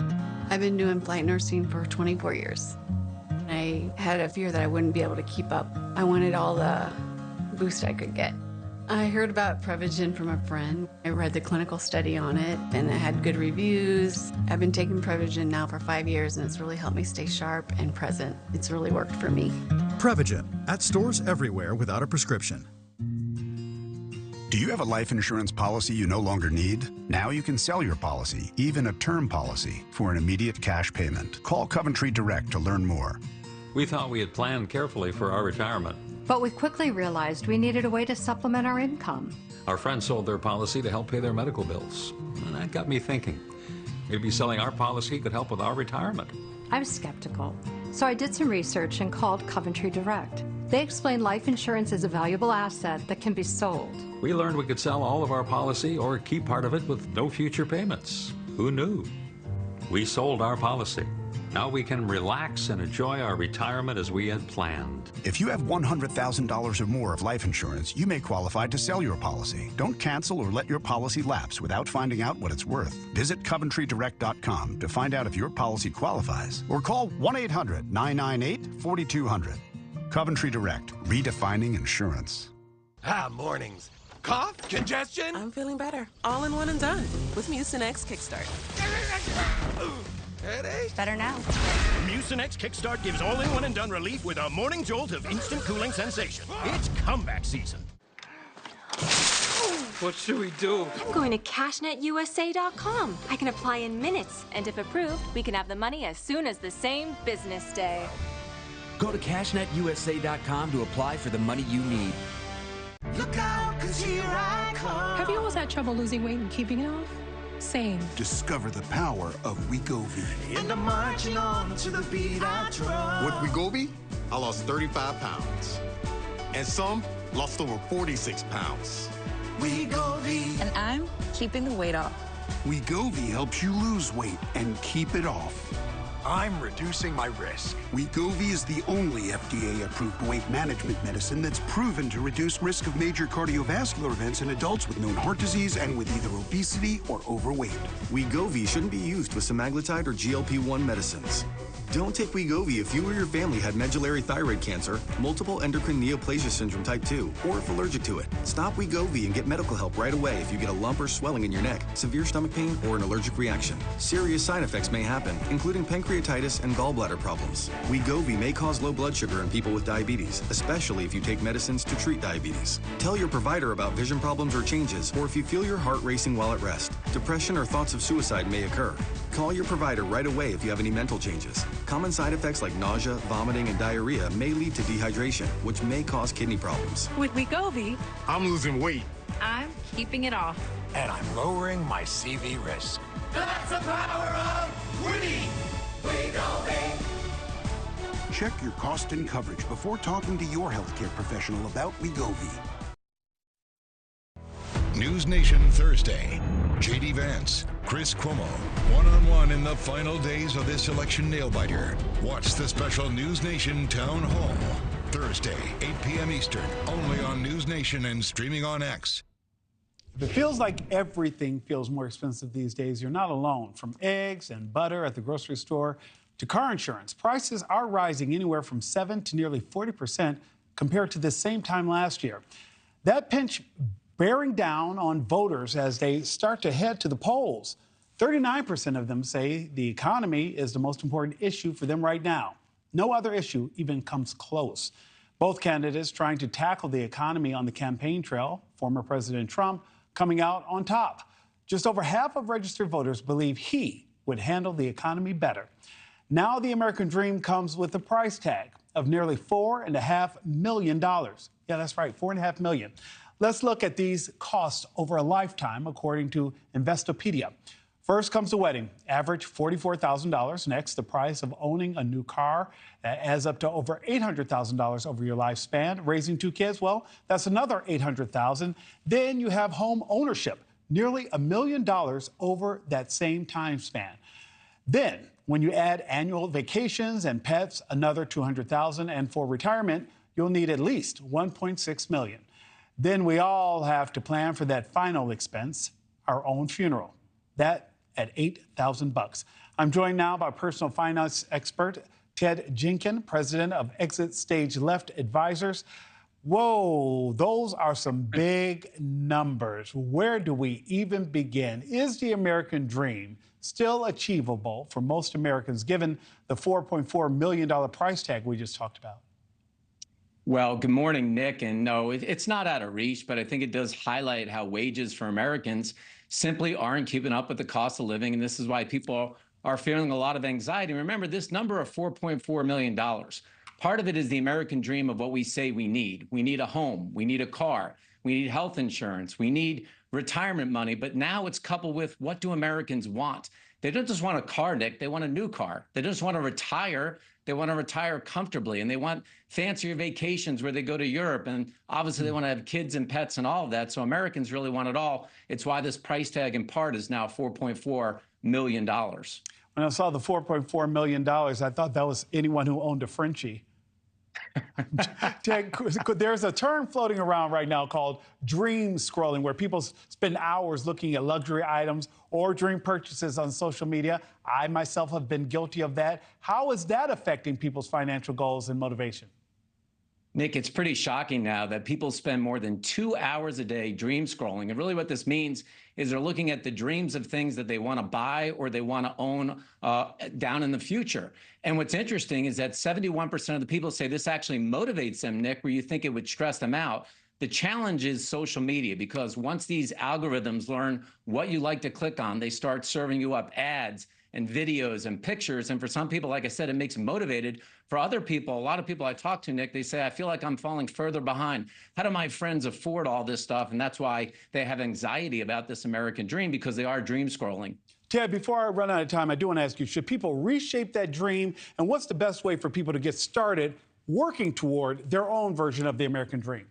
I've been doing flight nursing for 24 years. I had a fear that I wouldn't be able to keep up. I wanted all the boost I could get. I heard about Prevagen from a friend. I read the clinical study on it, and it had good reviews. I've been taking Prevagen now for 5 years, and it's really helped me stay sharp and present. It's really worked for me. Prevagen, at stores everywhere without a prescription. Do you have a life insurance policy you no longer need? Now you can sell your policy, even a term policy, for an immediate cash payment. Call Coventry Direct to learn more. We thought we had planned carefully for our retirement. But we quickly realized we needed a way to supplement our income. Our friends sold their policy to help pay their medical bills. And that got me thinking. Maybe selling our policy could help with our retirement. I was skeptical, so I did some research and called Coventry Direct. They explained life insurance is a valuable asset that can be sold. We learned we could sell all of our policy or keep part of it with no future payments. Who knew? We sold our policy. Now we can relax and enjoy our retirement as we had planned. If you have $100,000 or more of life insurance, you may qualify to sell your policy. Don't cancel or let your policy lapse without finding out what it's worth. Visit CoventryDirect.com to find out if your policy qualifies, or call 1-800-998-4200. Coventry Direct, redefining insurance. Mornings. Cough? Congestion? I'm feeling better. All in one and done with Mucinex Kickstart. Headache? Better now. Mucinex Kickstart gives all-in-one and done relief with a morning jolt of instant cooling sensation. It's comeback season. What should we do? I'm going to CashNetUSA.com. I can apply in minutes, and if approved, we can have the money as soon as the same business day. Go to CashNetUSA.com to apply for the money you need. Look out, 'cause here I come. Have you always had trouble losing weight and keeping it off? Same. Discover the power of Wegovy. And I'm marching on to the beat I drum. With Wegovy, I lost 35 pounds. And some lost over 46 pounds. Wegovy. And I'm keeping the weight off. Wegovy helps you lose weight and keep it off. I'm reducing my risk. Wegovy is the only FDA-approved weight management medicine that's proven to reduce risk of major cardiovascular events in adults with known heart disease and with either obesity or overweight. Wegovy shouldn't be used with semaglutide or GLP-1 medicines. Don't take Wegovy if you or your family had medullary thyroid cancer, multiple endocrine neoplasia syndrome type 2, or if allergic to it. Stop Wegovy and get medical help right away if you get a lump or swelling in your neck, severe stomach pain, or an allergic reaction. Serious side effects may happen, including pancreatitis and gallbladder problems. Wegovy may cause low blood sugar in people with diabetes, especially if you take medicines to treat diabetes. Tell your provider about vision problems or changes, or if you feel your heart racing while at rest. Depression or thoughts of suicide may occur. Call your provider right away if you have any mental changes. Common side effects like nausea, vomiting, and diarrhea may lead to dehydration, which may cause kidney problems. With Wegovy, I'm losing weight. I'm keeping it off. And I'm lowering my CV risk. That's the power of Wegovy. Check your cost and coverage before talking to your healthcare professional about Wegovy. News Nation Thursday. J.D. Vance, Chris Cuomo, one-on-one in the final days of this election nail-biter. Watch the special News Nation Town Hall. Thursday, 8 p.m. Eastern, only on News Nation and streaming on X. If it feels like everything feels more expensive these days, you're not alone. From eggs and butter at the grocery store to car insurance, prices are rising anywhere from 7 to nearly 40% compared to the same time last year. That pinch bearing down on voters as they start to head to the polls. 39% of them say the economy is the most important issue for them right now. No other issue even comes close. Both candidates trying to tackle the economy on the campaign trail, former President Trump coming out on top. Just over half of registered voters believe he would handle the economy better. Now the American dream comes with a price tag of nearly $4.5 million. Yeah, that's right, $4.5 million. Let's look at these costs over a lifetime, according to Investopedia. For First comes the wedding, average $44,000. Next, the price of owning a new car. That adds up to over $800,000 over your lifespan. Raising 2 kids, well, that's another $800,000. Then you have home ownership, nearly $1 million over that same time span. Then, when you add annual vacations and pets, another $200,000. And for retirement, you'll need at least $1.6 million. Then we all have to plan for that final expense, our own funeral. That at $8,000. I'm joined now by personal finance expert Ted Jenkins, president of Exit Stage Left Advisors. Whoa, those are some big numbers. Where do we even begin? Is the American dream still achievable for most Americans, given the $4.4 million price tag we just talked about? Well, good morning, Nick. And no, it's not out of reach, but I think it does highlight how wages for Americans simply aren't keeping up with the cost of living. And this is why people are feeling a lot of anxiety. Remember, this number of $4.4 million, part of it is the American dream of what we say we need. We need a home. We need a car. We need health insurance. We need retirement money. But now it's coupled with, what do Americans want? They don't just want a car, Nick. They want a new car. They just want to retire. They want to retire comfortably, and they want fancier vacations where they go to Europe. And obviously they want to have kids and pets and all of that. So Americans really want it all. It's why this price tag in part is now $4.4 million. When I saw the $4.4 million, I thought that was anyone who owned a Frenchie. There's a term floating around right now called dream scrolling, where people spend hours looking at luxury items or dream purchases on social media. I myself have been guilty of that. How is that affecting people's financial goals and motivation? Nick, it's pretty shocking now that people spend more than 2 hours a day dream scrolling. And really what this means is they're looking at the dreams of things that they want to buy or they want to own down in the future. And what's interesting is that 71% of the people say this actually motivates them, Nick, where you think it would stress them out. The challenge is social media, because once these algorithms learn what you like to click on, they start serving you up ads and videos and pictures. And for some people, like I said, it makes them motivated. For other people, a lot of people I talk to, Nick, they say, I feel like I'm falling further behind. How do my friends afford all this stuff? And that's why they have anxiety about this American dream, because they are dream scrolling. Ted, before I run out of time, I do want to ask you, should people reshape that dream? And what's the best way for people to get started working toward their own version of the American dream?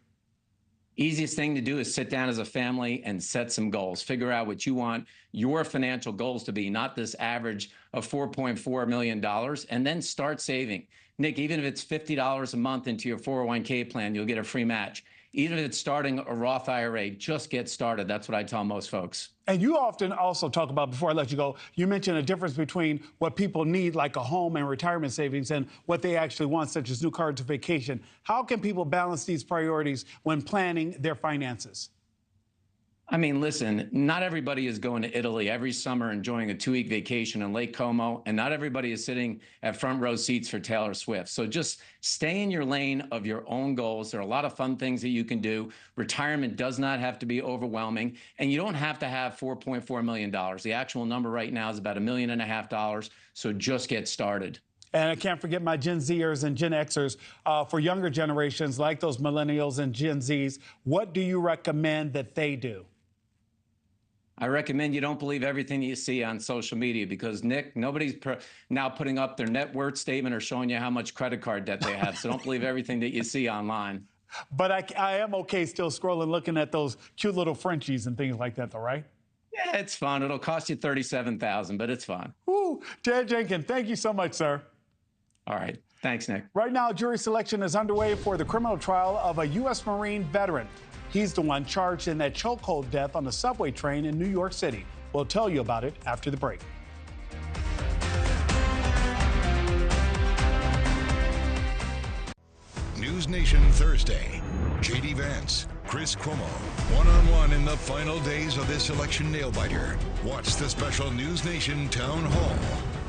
Easiest thing to do is sit down as a family and set some goals. Figure out what you want your financial goals to be, not this average of $4.4 million, and then start saving. Nick, even if it's $50 a month into your 401k plan, you'll get a free match. Even if it's starting a Roth IRA, just get started. That's what I tell most folks. And you often also talk about, before I let you go, you mentioned a difference between what people need, like a home and retirement savings, and what they actually want, such as new cars to vacation. How can people balance these priorities when planning their finances? I mean, listen, not everybody is going to Italy every summer enjoying a 2-week vacation in Lake Como, and not everybody is sitting at front row seats for Taylor Swift. So just stay in your lane of your own goals. There are a lot of fun things that you can do. Retirement does not have to be overwhelming, and you don't have to have $4.4 million. The actual number right now is about $1.5 million, so just get started. And I can't forget my Gen Zers and Gen Xers. For younger generations, like those millennials and Gen Zs, what do you recommend that they do? I recommend you don't believe everything you see on social media, because, Nick, nobody's now putting up their net worth statement or showing you how much credit card debt they have. So don't believe everything that you see online. But I am okay still scrolling, looking at those cute little Frenchies and things like that, though, right? Yeah, it's fun. It'll cost you $37,000, but it's fun. Woo. Ted Jenkins, thank you so much, sir. All right. Thanks, Nick. Right now, jury selection is underway for the criminal trial of a U.S. Marine veteran. He's the one charged in that chokehold death on the subway train in New York City. We'll tell you about it after the break. News Nation Thursday. J.D. Vance, Chris Cuomo, one-on-one in the final days of this election nail-biter. Watch the special News Nation Town Hall.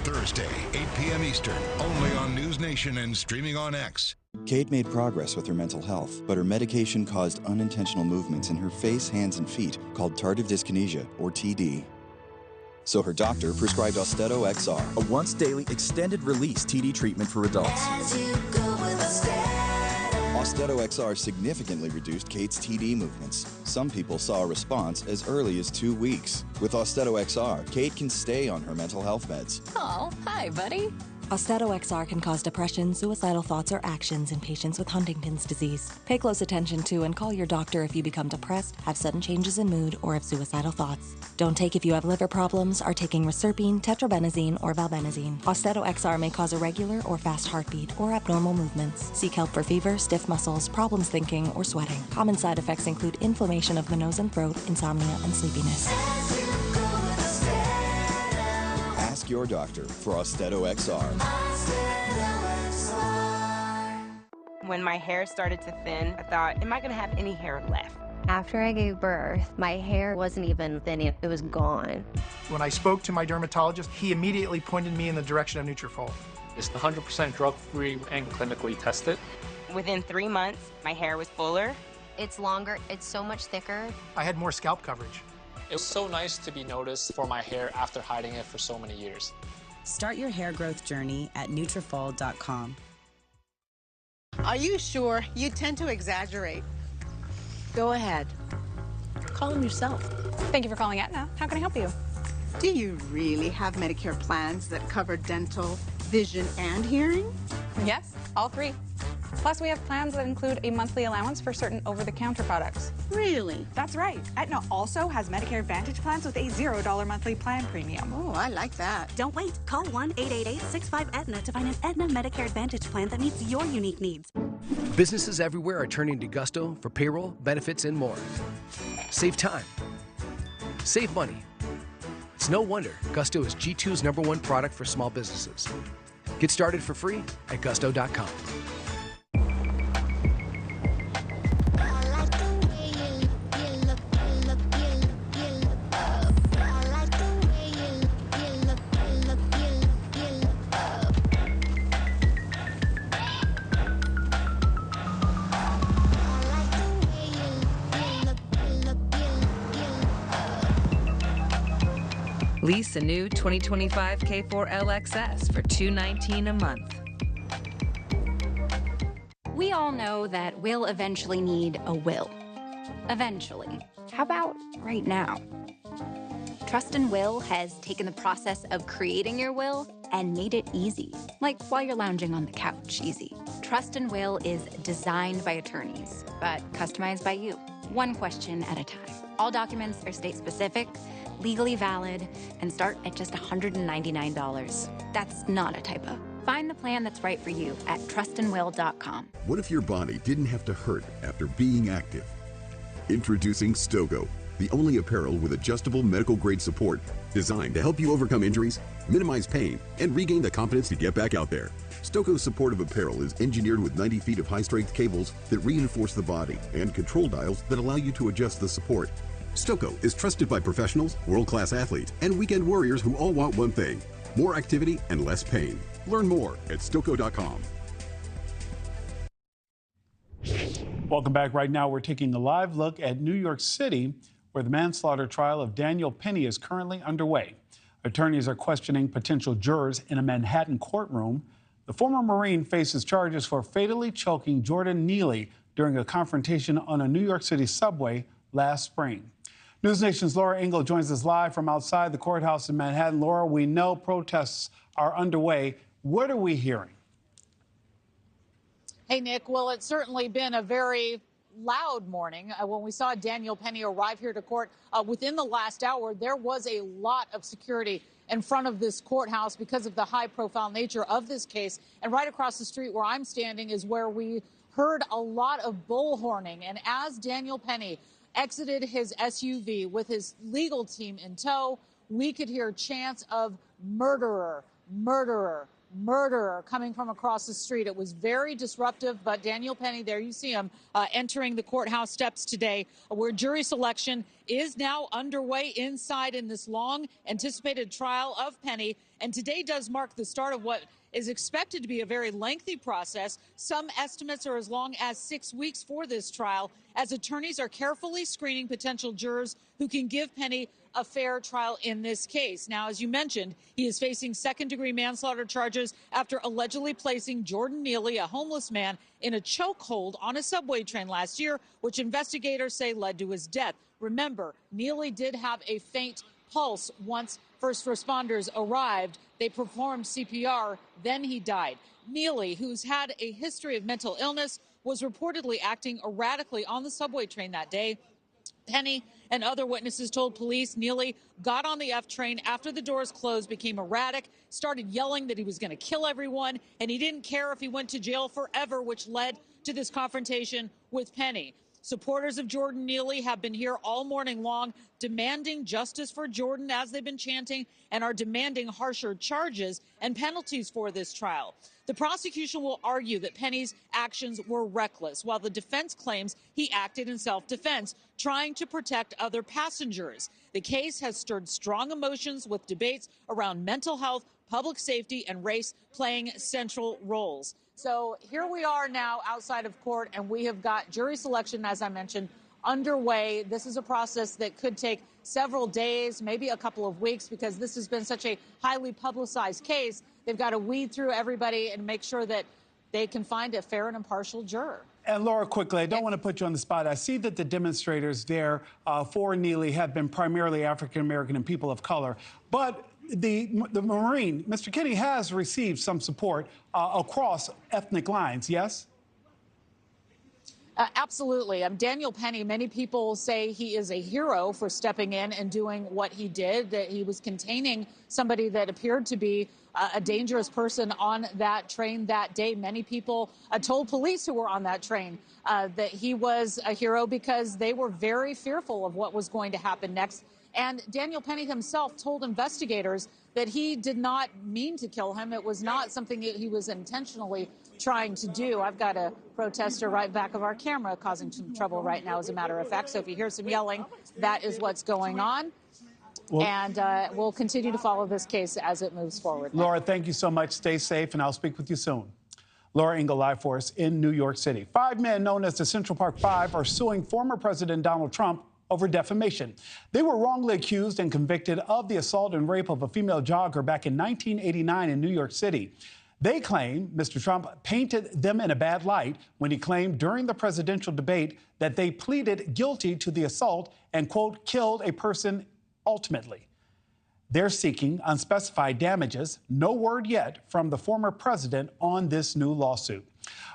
Thursday, 8 p.m. Eastern, only on News Nation and streaming on X. Kate made progress with her mental health, but her medication caused unintentional movements in her face, hands, and feet called tardive dyskinesia, or TD. So her doctor prescribed Austedo XR, a once-daily extended-release TD treatment for adults. Austedo XR significantly reduced Kate's TD movements. Some people saw a response as early as 2 weeks. With Austedo XR, Kate can stay on her mental health meds. Oh, hi, buddy. Austedo XR can cause depression, suicidal thoughts, or actions in patients with Huntington's disease. Pay close attention to and call your doctor if you become depressed, have sudden changes in mood, or have suicidal thoughts. Don't take if you have liver problems, are taking reserpine, tetrabenazine, or valbenazine. Austedo XR may cause irregular or fast heartbeat or abnormal movements. Seek help for fever, stiff muscles, problems thinking, or sweating. Common side effects include inflammation of the nose and throat, insomnia, and sleepiness. Ask your doctor for Austedo XR. When my hair started to thin, I thought, am I going to have any hair left? After I gave birth, my hair wasn't even thinning, it was gone. When I spoke to my dermatologist, he immediately pointed me in the direction of Nutrafol. It's 100% drug-free and clinically tested. Within 3 months, my hair was fuller. It's longer, it's so much thicker. I had more scalp coverage. It was so nice to be noticed for my hair after hiding it for so many years. Start your hair growth journey at Nutrafol.com. Are you sure? You tend to exaggerate. Go ahead. Call him yourself. Thank you for calling Aetna. How can I help you? Do you really have Medicare plans that cover dental, vision, and hearing? Yes, all three. Plus, we have plans that include a monthly allowance for certain over-the-counter products. Really? That's right. Aetna also has Medicare Advantage plans with a $0 monthly plan premium. Oh, I like that. Don't wait. Call 1-888-65-AETNA to find an Aetna Medicare Advantage plan that meets your unique needs. Businesses everywhere are turning to Gusto for payroll, benefits, and more. Save time. Save money. It's no wonder Gusto is G2's #1 product for small businesses. Get started for free at Gusto.com. Lease a new 2025 K4 LXS for $219 a month. We all know that we'll eventually need a will. Eventually. How about right now? Trust and Will has taken the process of creating your will and made it easy. Like while you're lounging on the couch, easy. Trust and Will is designed by attorneys, but customized by you. One question at a time. All documents are state-specific, legally valid, and start at just $199. That's not a typo. Find the plan that's right for you at trustandwill.com. What if your body didn't have to hurt after being active? Introducing Stogo, the only apparel with adjustable medical-grade support designed to help you overcome injuries, minimize pain, and regain the confidence to get back out there. Stoko's supportive apparel is engineered with 90 feet of high-strength cables that reinforce the body and control dials that allow you to adjust the support. Stoko is trusted by professionals, world-class athletes, and weekend warriors who all want one thing: more activity and less pain. Learn more at Stoko.com. Welcome back. Right now, we're taking a live look at New York City, where the manslaughter trial of Daniel Penny is currently underway. Attorneys are questioning potential jurors in a Manhattan courtroom. The former Marine faces charges for fatally choking Jordan Neely during a confrontation on a New York City subway last spring. NewsNation's Laura Engel joins us live from outside the courthouse in Manhattan. Laura, we know protests are underway. What are we hearing? Hey, Nick. Well, it's certainly been a very loud morning. When we saw Daniel Penny arrive here to court within the last hour, there was a lot of security in front of this courthouse because of the high-profile nature of this case. And right across the street where I'm standing is where we heard a lot of bullhorning. And as Daniel Penny exited his SUV with his legal team in tow, we could hear chants of murderer, murderer, murderer coming from across the street. It was very disruptive, but Daniel Penny, there you see him entering the courthouse steps today, where jury selection is now underway inside in this long anticipated trial of Penny. And today does mark the start of what is expected to be a very lengthy process. Some estimates are as long as 6 weeks for this trial, as attorneys are carefully screening potential jurors who can give Penny a fair trial in this case. Now, as you mentioned, he is facing second-degree manslaughter charges after allegedly placing Jordan Neely, a homeless man, in a chokehold on a subway train last year, which investigators say led to his death. Remember, Neely did have a faint pulse once first responders arrived. They performed CPR, then he died. Neely, who's had a history of mental illness, was reportedly acting erratically on the subway train that day. Penny and other witnesses told police Neely got on the F train after the doors closed, became erratic, started yelling that he was going to kill everyone, and he didn't care if he went to jail forever, which led to this confrontation with Penny. Supporters of Jordan Neely have been here all morning long demanding justice for Jordan, as they've been chanting, and are demanding harsher charges and penalties for this trial. The prosecution will argue that Penny's actions were reckless, while the defense claims he acted in self-defense, trying to protect other passengers. The case has stirred strong emotions, with debates around mental health, public safety, and race playing central roles. So here we are now outside of court, and we have got jury selection, as I mentioned, underway. This is a process that could take several days, maybe a couple of weeks, because this has been such a highly publicized case. They've got to weed through everybody and make sure that they can find a fair and impartial juror. And Laura, quickly, I don't want to put you on the spot. I see that the demonstrators there for Neely have been primarily African-American and people of color. But the Marine, Mr. Kinney, has received some support across ethnic lines, yes? Absolutely. Daniel Penny, many people say he is a hero for stepping in and doing what he did, that he was containing somebody that appeared to be a dangerous person on that train that day. Many people told police who were on that train that he was a hero because they were very fearful of what was going to happen next. And Daniel Penny himself told investigators that he did not mean to kill him. It was not something that he was intentionally trying to do. I've got a protester right back of our camera causing some trouble right now, as a matter of fact. So if you hear some yelling, that is what's going on. Well, and we'll continue to follow this case as it moves forward. Laura, thank you so much. Stay safe, and I'll speak with you soon. Laura Ingle, live for us in New York City. 5 men known as the Central Park Five are suing former President Donald Trump over defamation. They were wrongly accused and convicted of the assault and rape of a female jogger back in 1989 in New York City. They claim Mr. Trump painted them in a bad light when he claimed during the presidential debate that they pleaded guilty to the assault and, quote, killed a person ultimately. They're seeking unspecified damages. No word yet from the former president on this new lawsuit.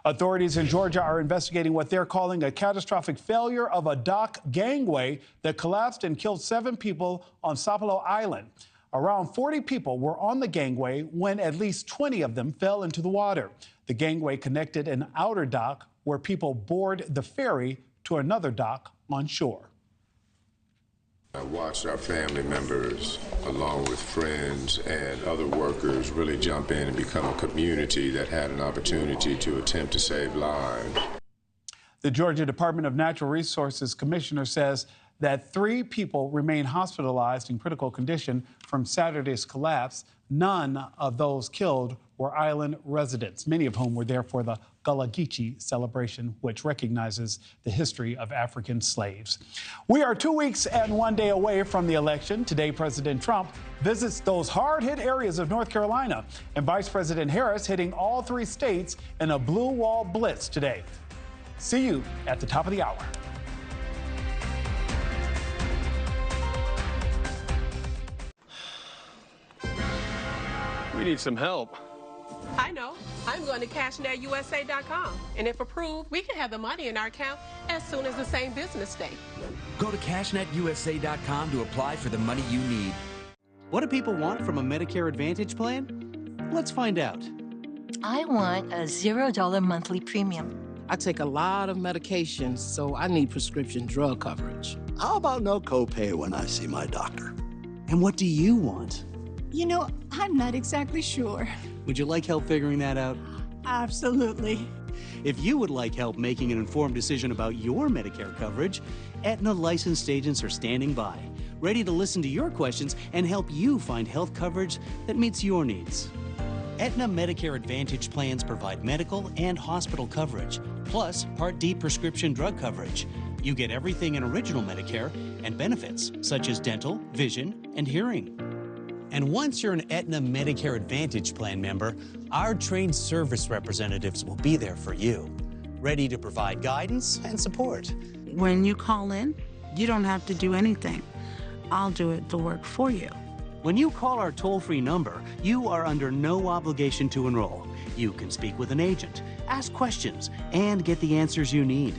Authorities in Georgia are investigating what they're calling a catastrophic failure of a dock gangway that collapsed and killed 7 people on Sapelo Island. Around 40 people were on the gangway when at least 20 of them fell into the water. The gangway connected an outer dock where people board the ferry to another dock on shore. I watched our family members, along with friends and other workers, really jump in and become a community that had an opportunity to attempt to save lives. The Georgia Department of Natural Resources commissioner says that 3 people remain hospitalized in critical condition from Saturday's collapse. None of those killed were island residents, many of whom were there for the Gullah Geechee celebration, which recognizes the history of African slaves. We are 2 weeks and 1 day away from the election. Today, President Trump visits those hard-hit areas of North Carolina, and Vice President Harris hitting all 3 states in a blue wall blitz today. See you at the top of the hour. We need some help. I know. I'm going to CashNetUSA.com. And if approved, we can have the money in our account as soon as the same business day. Go to CashNetUSA.com to apply for the money you need. What do people want from a Medicare Advantage plan? Let's find out. I want a $0 monthly premium. I take a lot of medications, so I need prescription drug coverage. How about no copay when I see my doctor? And what do you want? You know, I'm not exactly sure. Would you like help figuring that out? Absolutely. If you would like help making an informed decision about your Medicare coverage, Aetna licensed agents are standing by, ready to listen to your questions and help you find health coverage that meets your needs. Aetna Medicare Advantage plans provide medical and hospital coverage, plus Part D prescription drug coverage. You get everything in original Medicare and benefits, such as dental, vision, and hearing. And once you're an Aetna Medicare Advantage plan member, our trained service representatives will be there for you, ready to provide guidance and support. When you call in, you don't have to do anything. I'll do the work for you. When you call our toll-free number, you are under no obligation to enroll. You can speak with an agent, ask questions, and get the answers you need.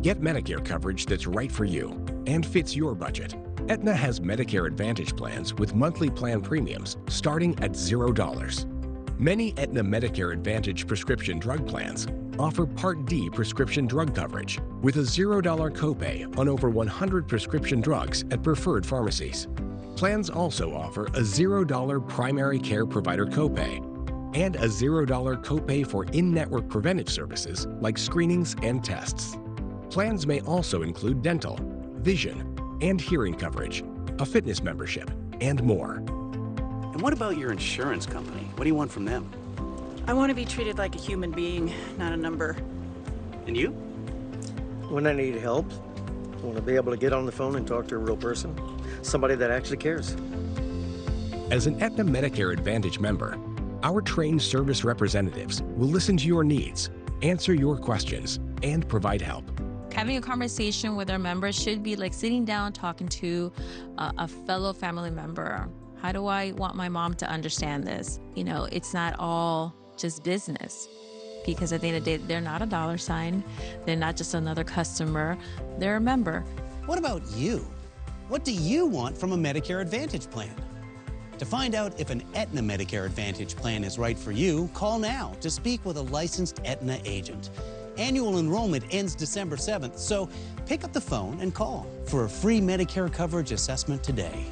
Get Medicare coverage that's right for you and fits your budget. Aetna has Medicare Advantage plans with monthly plan premiums starting at $0. Many Aetna Medicare Advantage prescription drug plans offer Part D prescription drug coverage with a $0 copay on over 100 prescription drugs at preferred pharmacies. Plans also offer a $0 primary care provider copay and a $0 copay for in-network preventive services like screenings and tests. Plans may also include dental, vision, and hearing coverage, a fitness membership, and more. And what about your insurance company? What do you want from them? I want to be treated like a human being, not a number. And you? When I need help, I want to be able to get on the phone and talk to a real person, somebody that actually cares. As an Aetna Medicare Advantage member, our trained service representatives will listen to your needs, answer your questions, and provide help. Having a conversation with our members should be like sitting down talking to a fellow family member. How do I want my mom to understand this? You know, it's not all just business, because at the end of the day, they're not a dollar sign. They're not just another customer. They're a member. What about you? What do you want from a Medicare Advantage plan? To find out if an Aetna Medicare Advantage plan is right for you, call now to speak with a licensed Aetna agent. Annual enrollment ends December 7th, so pick up the phone and call for a free Medicare coverage assessment today.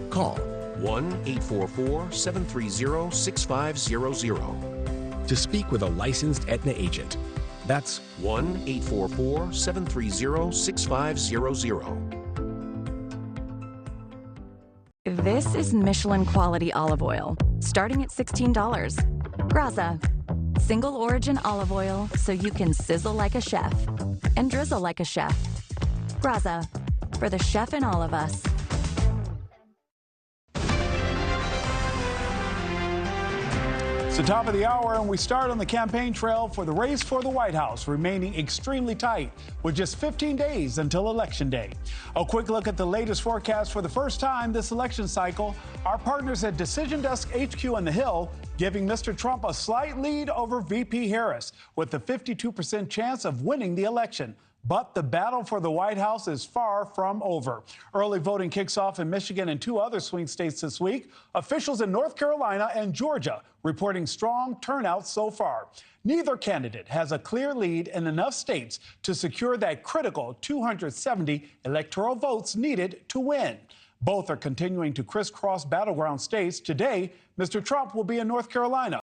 Call 1-844-730-6500 to speak with a licensed Aetna agent. That's 1-844-730-6500. This is Michelin quality olive oil, starting at $16. Graza. Single origin olive oil so you can sizzle like a chef and drizzle like a chef. Graza, for the chef in all of us. It's the top of the hour, and we start on the campaign trail for the race for the White House, remaining extremely tight with just 15 days until Election Day. A quick look at the latest forecast for the first time this election cycle. Our partners at Decision Desk HQ on the Hill giving Mr. Trump a slight lead over VP Harris with a 52% chance of winning the election. But the battle for the White House is far from over. Early voting kicks off in Michigan and 2 other swing states this week. Officials in North Carolina and Georgia reporting strong turnouts so far. Neither candidate has a clear lead in enough states to secure that critical 270 electoral votes needed to win. Both are continuing to crisscross battleground states. Today, Mr. Trump will be in North Carolina.